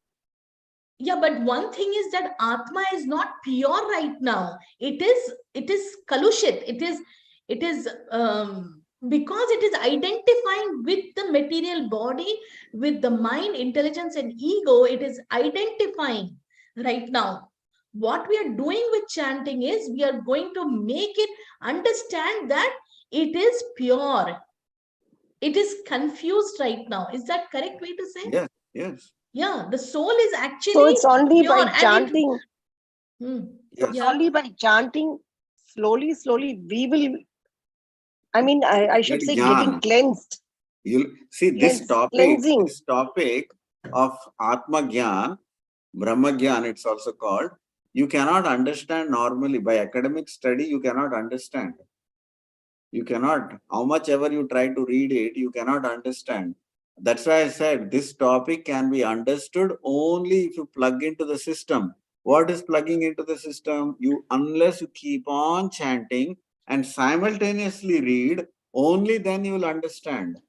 Yeah, but one thing is that Atma is not pure right now. It is kalushit. It is because it is identifying with the material body, with the mind, intelligence, and ego. It is identifying right now. What we are doing with chanting is we are going to make it understand that it is pure. It is confused right now. Is that correct way to say? Yes, yes. Yeah, the soul is actually. So it's only pure, by chanting. Yes. Only by chanting, slowly, we will. I mean, I should say, getting cleansed. You'll see this topic of Atma Gyan, Brahma Gyan, it's also called. You cannot understand normally. By academic study, you cannot understand. You cannot. How much ever you try to read it, you cannot understand. That's why I said this topic can be understood only if you plug into the system. What is plugging into the system? Unless you keep on chanting and simultaneously read, only then you will understand.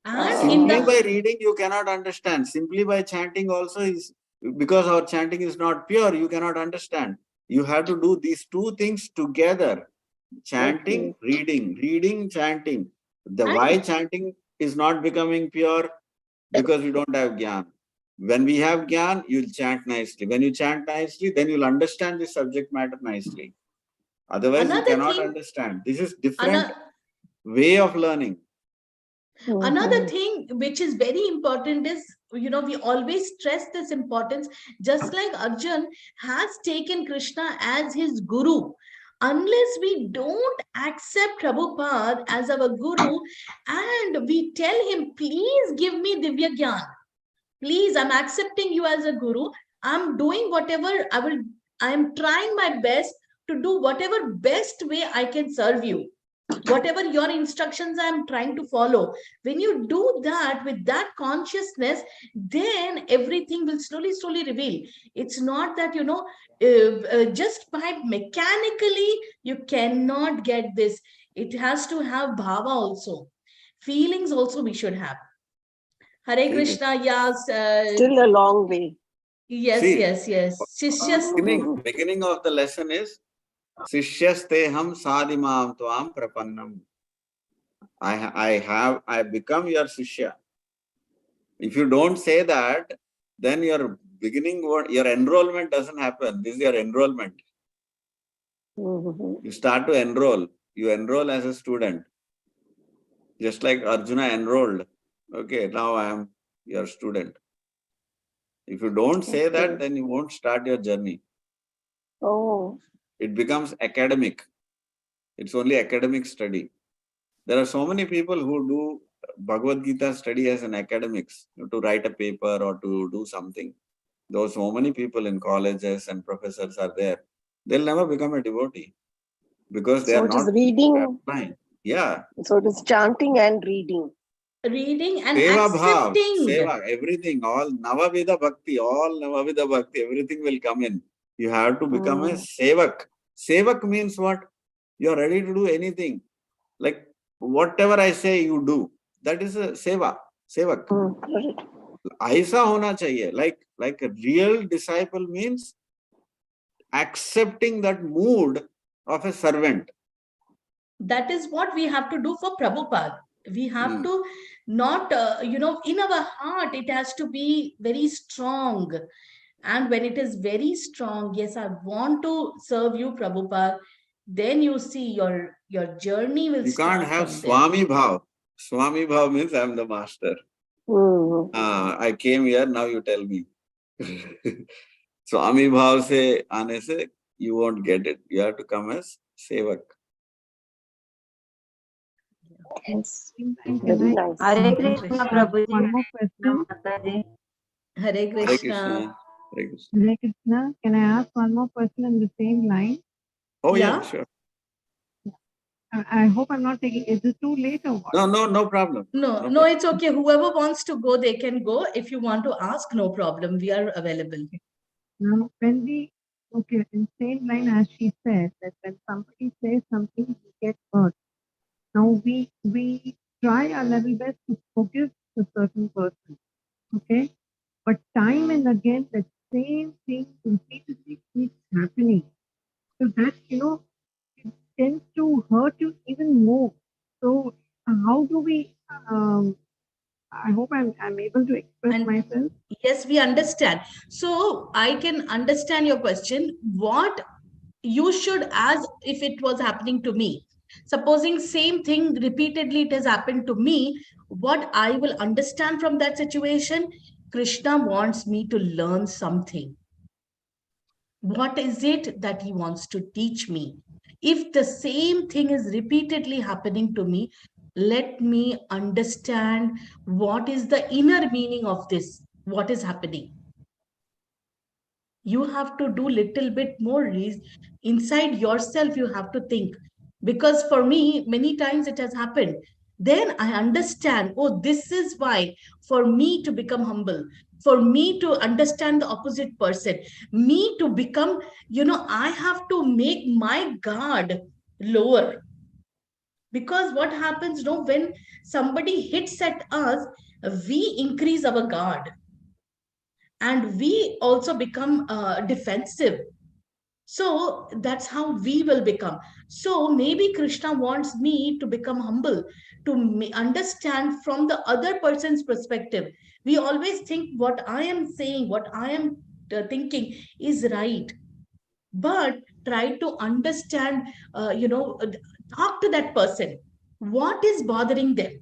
And Simply by reading, you cannot understand. Simply by chanting also is, because our chanting is not pure, you cannot understand. You have to do these two things together. Chanting, reading, reading, chanting. Why chanting is not becoming pure? Because we don't have gyan. When we have gyan, you'll chant nicely. When you chant nicely, then you'll understand the subject matter nicely. Otherwise, you cannot understand. This is different way of learning. Another thing which is very important is, we always stress this importance, just like Arjun has taken Krishna as his guru. Unless we don't accept Prabhupada as our guru and we tell him, please give me Divya Gyan, please, I'm accepting you as a guru, I'm doing whatever I'm trying my best to do whatever best way I can serve you, whatever your instructions I'm trying to follow. When you do that with that consciousness, then everything will slowly reveal. It's not that, just by mechanically, you cannot get this. It has to have bhava also. Feelings also we should have. Hare Krishna, yes. Still a long way. Yes. Beginning of the lesson is Sishyaste ham sadimam tvam prapannam. I become your Sishya. If you don't say that, then your your enrollment doesn't happen. This is your enrollment. You start to enroll. You enroll as a student. Just like Arjuna enrolled. Okay, now I am your student. If you don't say that, then you won't start your journey. Oh. It becomes academic. It's only academic study. There are so many people who do Bhagavad Gita study as an academics, to write a paper or to do something. Though so many people in colleges and professors are there, they'll never become a devotee because they are not reading. applying. Yeah. So it is chanting and reading. Reading and Seva accepting. Seva, everything, all Navavida Bhakti, everything will come in. You have to become a Sevak. Sevak means what? You are ready to do anything. Like whatever I say, you do. That is a Seva. Sevak. Aisa hona chahiye. Like a real disciple means accepting that mood of a servant. That is what we have to do for Prabhupada. We have to not, in our heart, it has to be very strong. And when it is very strong, yes, I want to serve you, Prabhupada, then you see your journey will start. You can't have Swami Bhav. Swami Bhav means I am the master. I came here, now you tell me. Swami Bhav se aane se, you won't get it. You have to come as Sevak. Yes. Very nice. Hare Krishna, Prabhuji. One more question. Hare Krishna. Hare Krishna. Hare Krishna. Can I ask one more question in the same line? Oh yeah, sure. I hope I'm not taking. Is it too late or what? No problem. No, it's okay. Whoever wants to go, they can go. If you want to ask, no problem. We are available. Now, when in same line as she said, that when somebody says something, we get hurt. Now we try our level best to forgive a certain person, okay? But time and again, that same thing repeatedly keeps happening. So that, it tends to hurt you even more. So how do we, I hope I'm able to express myself. Yes, we understand. So I can understand your question. What you should, as if it was happening to me, supposing same thing repeatedly it has happened to me, what I will understand from that situation, Krishna wants me to learn something. What is it that he wants to teach me? If the same thing is repeatedly happening to me, let me understand what is the inner meaning of this, what is happening. You have to do little bit more inside yourself. You have to think, because for me, many times it has happened then I understand, oh, this is why for me to become humble, for me to understand the opposite person, me to become, I have to make my guard lower. Because what happens, when somebody hits at us, we increase our guard and we also become defensive. So that's how we will become. So maybe Krishna wants me to become humble, to understand from the other person's perspective. We always think what I am saying, what I am thinking is right, but try to understand, talk to that person. What is bothering them?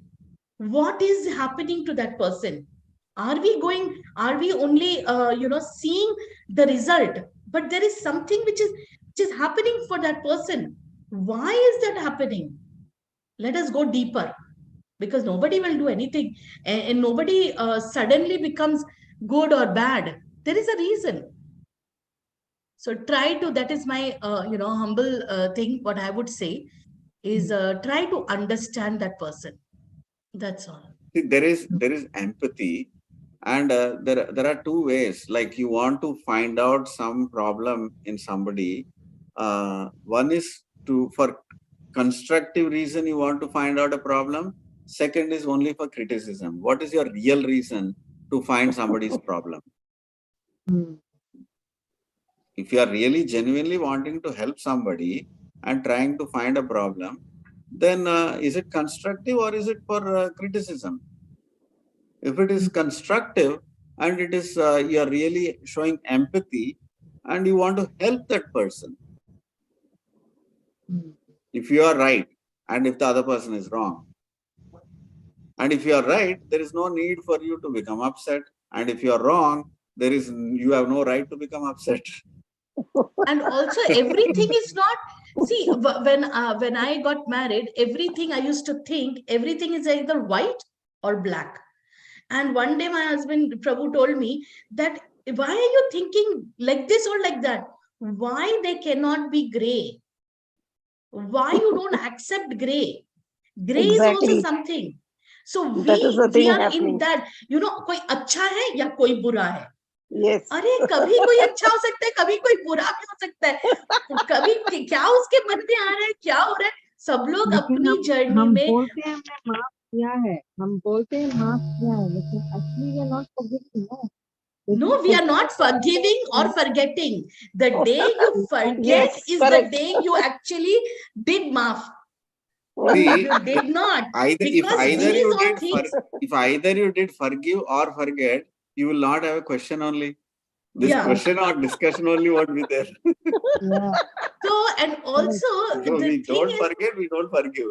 What is happening to that person? Are we only, seeing the result, but there is something which is happening for that person. Why is that happening? Let us go deeper, because nobody will do anything, and nobody suddenly becomes good or bad. There is a reason. So try to, that is my humble thing, what I would say is, try to understand that person. That's all. See, there is empathy, and there are two ways. Like, you want to find out some problem in somebody. One is for constructive reason you want to find out a problem. Second is only for criticism. What is your real reason to find somebody's problem? Mm. If you are really genuinely wanting to help somebody and trying to find a problem, then is it constructive or is it for criticism? If it is constructive and it is you are really showing empathy and you want to help that person, Mm. if you are right and if the other person is wrong, and if you are right, there is no need for you to become upset, and if you are wrong, you have no right to become upset. And also everything is not, see, when I got married, everything I used to think everything is either white or black. And one day my husband Prabhu told me that, why are you thinking like this or like that? Why they cannot be gray? Why you don't accept gray? Gray is also Exactly. something. So That is the we thing are in happening. that, कोई अच्छा है या कोई बुरा है. Yes. अरे कभी कोई अच्छा हो सकता है, कभी कोई बुरा भी हो सकता है. कभी क्या उसके मन में आ रहा है, क्या हो रहा है, सब लोग लेकिन अपनी जर्नी हम में. बोलते हैं हमने माफ किया है, हम बोलते हैं माफ किया है, लेकिन actually we are not forgiving, no. No, we are not forgiving or forgetting. The day you forget Yes, is the correct. day you actually did maaf. See, You did not. if Because either these you all did things, if either you did forgive or forget, you will not have a question only. This yeah. question or discussion only won't be there. Yeah. So, and also So the we thing don't is, forget, we don't forgive.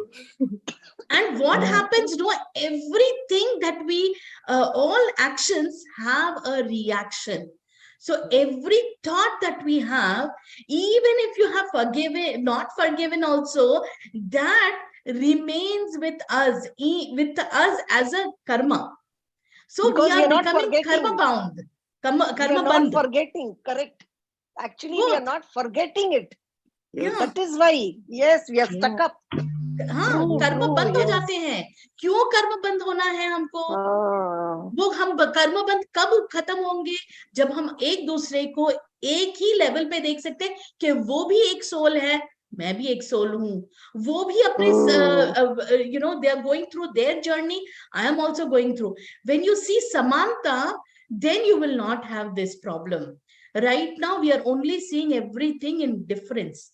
and what Yeah. happens, no, everything that we, all actions have a reaction. So every thought that we have, even if you have forgiven, not forgiven also, that remains with us, as a karma. So we Because we are are not becoming karma forgetting. bound, karma, We are karma not band. forgetting. Correct. Actually, we are Both. not forgetting it. Yes. Yeah. That is why, yes, we are stuck Yeah. up. हाँ, True, कर्म true, बंद हो yes. जाते हैं. क्यों कर्म बंद होना है हमको? Ah, वो हम कर्म बंद कब खत्म होंगे? जब हम एक दूसरे को एक ही लेवल पे देख सकते हैं कि वो भी एक सोल है, मैं भी एक सोल हूँ. वो भी अपने, they are going through their journey. I am also going through. When you see Samanta, then you will not have this problem. Right now, we are only seeing everything in difference.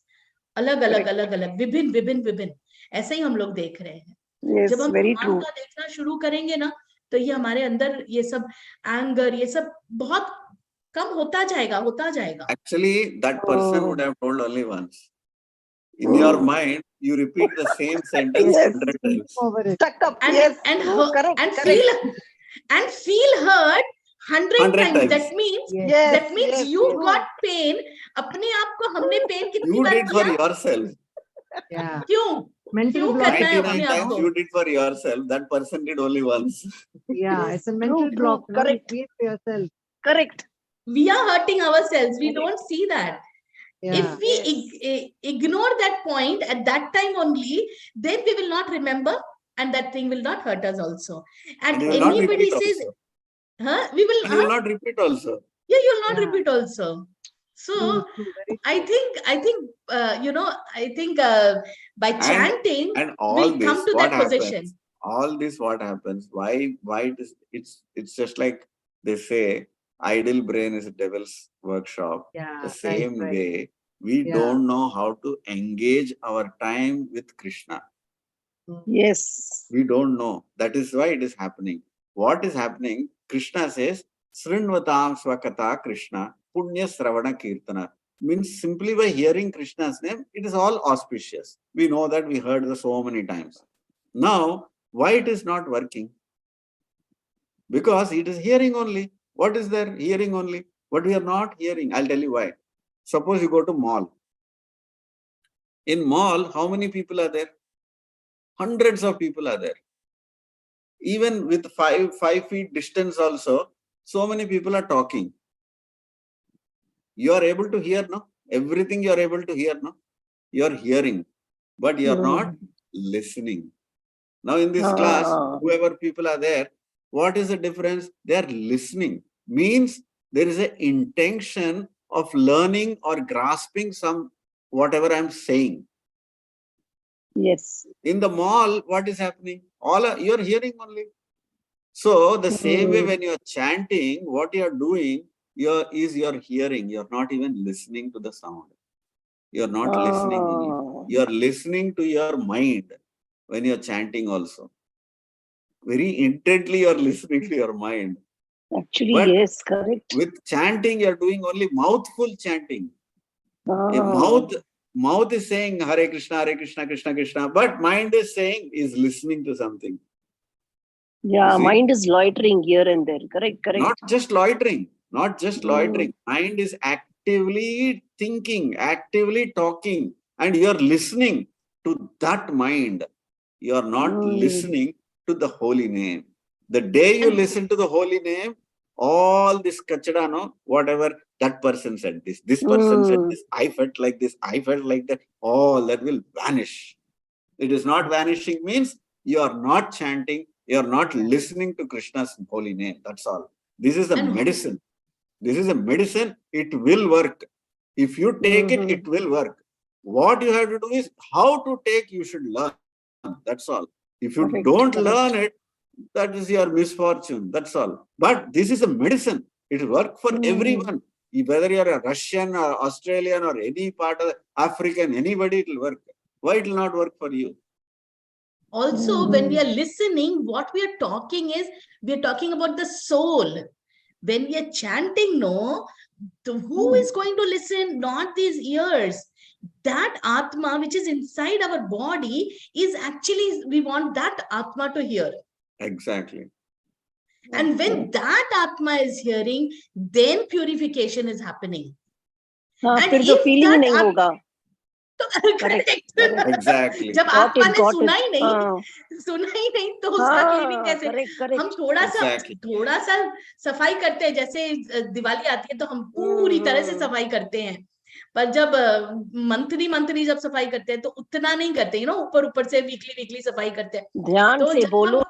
अलग अलग correct. अलग अलग, विभिन्न विभिन्न विभिन्न, ऐसे ही हम लोग देख रहे हैं. Yes, जब हम very भगवान true. का देखना शुरू करेंगे ना, तो ये हमारे अंदर ये सब एंगर, ये सब बहुत कम होता जाएगा, होता जाएगा. Actually, that person would have told only once. In your mind, you repeat the same sentence Yes. 100 Think times. over it. Stuck up. And Yes, and true, correct, and correct. feel hurt 100 100 times. times. Yes. Yes, That means yes, you yes. got pain. अपने आप को हमने pen कितनी You bar did for किया? yourself. Yeah. क्यों? Mental क्यों block. करना है 99 अपने आप times को? you did for yourself. That person did only once. Yeah, it's a mental True, true, block. No, you correct, create for yourself. correct. We are hurting ourselves. We Correct. don't see that. Yeah. If we Yes. ignore that point at that time only, then we will not remember and that thing will not hurt us also. And And you will not anybody repeat says, also. we will, And you will not repeat also. yeah, you'll not Yeah. repeat also. So True, very I true. think, I think by And chanting, all we'll this, come to what that position. happens? All this, what happens? Why it's just like they say, idle brain is a devil's workshop. Yeah, The right, same right. way, we Yeah. don't know how to engage our time with Krishna. Yes. We don't know. That is why it is happening. What is happening? Krishna says, Srinvatam Swakata Krishna, Punya Sravana Kirtana. Means simply by hearing Krishna's name, it is all auspicious. We know that, we heard this so many times. Now, why it is not working? Because it is hearing only. What is there? Hearing only. But we are not hearing. I'll tell you why. Suppose you go to mall. In mall, how many people are there? Hundreds of people are there. Even with 5 feet distance also, so many people are talking. You are able to hear, no? Everything you are able to hear, no? You are hearing, but you are not listening. Now in this class, whoever people are there, what is the difference? They are listening. Means there is an intention of learning or grasping some whatever I'm saying. Yes. In the mall, what is happening? You are hearing only. So the same way when you are chanting, what you are doing, you're hearing. You're not even listening to the sound. You're not listening only. You're listening to your mind when you're chanting also. Very intently you're listening to your mind. Actually, But yes, correct. with chanting, you're doing only mouthful chanting. A Ah, mouth is saying Hare Krishna, Krishna Krishna, but mind is listening to something. yeah, See? mind is loitering here and there. Correct, correct. Not just loitering, Mind is actively thinking, actively talking, and you're listening to that mind. You're not listening to the holy name. The day you And listen to the holy name, all this kachada, no, whatever that person said this person said this, I felt like this, I felt like that, all that will vanish. It is not vanishing means you are not chanting, you are not listening to Krishna's holy name. That's all. This is a medicine. This is a medicine. It will work. If you take it, it will work. What you have to do is how to take, you should learn. That's all. If you don't learn it, that is your misfortune. That's all. But this is a medicine. It will work for everyone. Whether you are a Russian or Australian or any part of African, anybody, it will work. Why it will not work for you? also, when we are listening, what we are talking is, we are talking about the soul. When we are chanting, no, who is going to listen? Not these ears. That Atma, which is inside our body, is actually, we want that Atma to hear. Exactly. And when that Atma is hearing, then purification is happening. And फिर तो if feeling that नहीं होगा. correct. Exactly. जब आत्मा ने सुना ही नहीं तो उसका क्लीनिंग कैसे? हम थोड़ा सा सफाई करते हैं, जैसे दिवाली आती है तो हम पूरी तरह से सफाई करते हैं, पर जब मंथली जब सफाई करते हैं तो उतना नहीं करते, ऊपर से वीकली सफाई करते हैं. ध्यान तो से बोलो.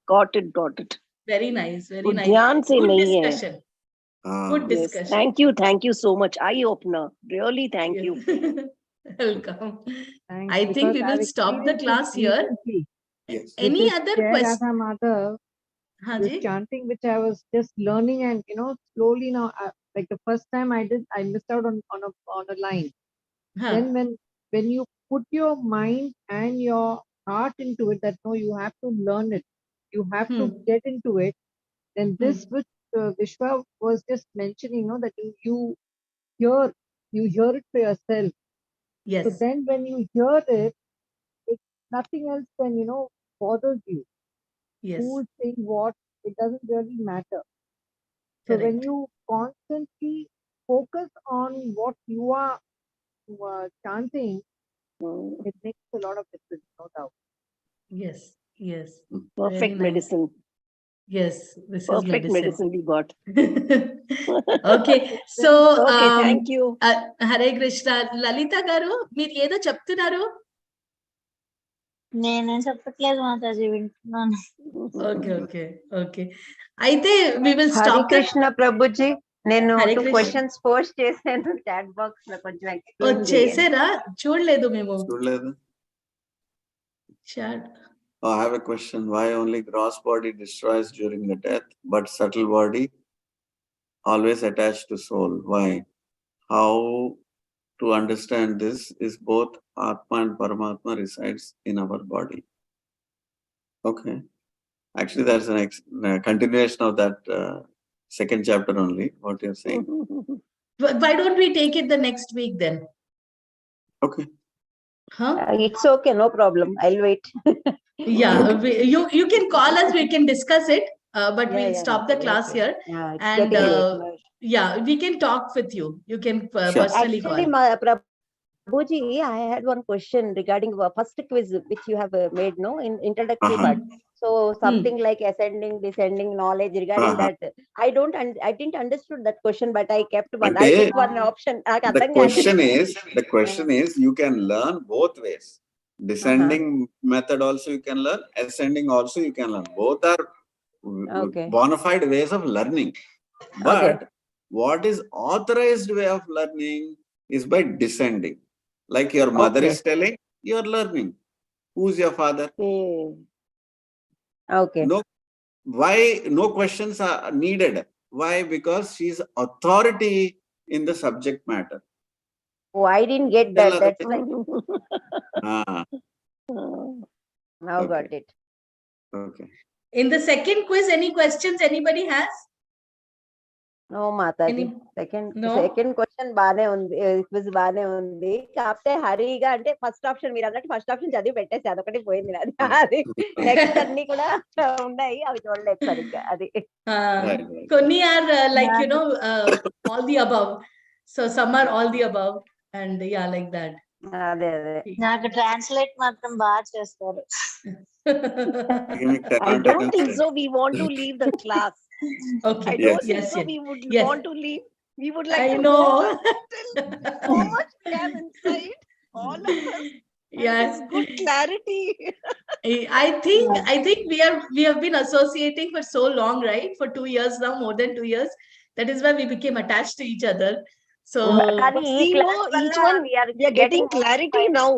Got it. Very nice. ध्यान से Good नहीं है. discussion. Good discussion. Yes, thank you so much. Eye opener. Really, thank you. Welcome. Thanks, I think we because will I've stop the experienced it class here. recently. Yes. With Any this other Jai question? Radha Madhav, this Ji? chanting which I was just learning, and slowly now, like the first time I missed out on a line. Huh. Then when you put your mind and your heart into it, that no, you have to learn it, you have to get into it. Then this which Vishwa was just mentioning, that you hear it for yourself. Yes. So then when you hear it, it's nothing else than bothers you. Yes. Who is saying what? It doesn't really matter. So Correct. when you constantly focus on what you are chanting, it makes a lot of difference, no doubt. Yes. Perfect Very nice. medicine. Yes, this Perfect is medicine we got. Okay, so Okay, thank you. Hare Krishna. Lalita garu, మీరు ఏదో చెప్తున్నారు? నేనేం చెప్పట్లేదు మాతాజీ, వింటున్నాను. Okay. అయితే we will Hare stop the Krishna Prabhuji. నేను Hare 2 Krishna. questions post చేశాను chat box లో, కొంచెం ఓ, ఎక్స్ప్లెయిన్ చేయండి. చేసారా? చూడలేదు మేము. చూడలేదు. Chat. I have a question. Why only gross body destroys during the death, but subtle body always attached to soul? Why? How to understand this is both Atma and Paramatma resides in our body. Okay. Actually, that's a continuation of that second chapter only, what you're saying. Why don't we take it the next week then? Okay. Huh? It's okay, no problem. I'll wait. Yeah, you can call us, we can discuss it, but we'll stop the class okay. here. Yeah, it's And getting late. yeah, we can talk with you. You can Sure. personally Actually, call. Prabhuji, I had one question regarding the first quiz which you have made, no, in introductory Uh-huh. part. So something like ascending, descending knowledge regarding Uh-huh. that. I didn't understood that question, but I kept one. Ante, I picked one option. The question is, you can learn both ways. Descending method also you can learn, ascending also you can learn. Both are Okay. bona fide ways of learning. But Okay. what is authorized way of learning is by descending. Like your mother Okay. is telling, you are learning. Who's your father? Okay. Why no questions are needed? Why? Because she is authority in the subject matter. Oh, I didn't get that. That's like Ah, now Okay. got it. okay. In the second quiz, any questions anybody has? No, Mataji. No? Second question బానే ఉంది, quiz బానే ఉంది. కాకపోతే హరిగా అంటే first option మీరు అన్నట్టు first option చదివి పెట్టేసి అదొకటి పోయింది నాది. అది నెక్స్ట్ అన్ని కూడా ఉన్నాయి, అవి చూడలేదు సరిగ్గా. అది Right. కొన్ని are like, you know, all the above. So some are all the above, and yeah, like that. అదే నాకు ట్రాన్స్లేట్ మాత్రం బాగా చేస్తారు. I don't think so. We want to leave the class. Okay. I don't think Yes, so. yes. We would Yes. want to leave. We would like I to know. go till so much we have inside all of us. And Yeah. this good clarity. I think we have been associating for so long, right? For 2 years now, more than 2 years. That is why we became attached to each other. So కానీ ఈ See, class no, వల్ల each one we are we are getting clarity now.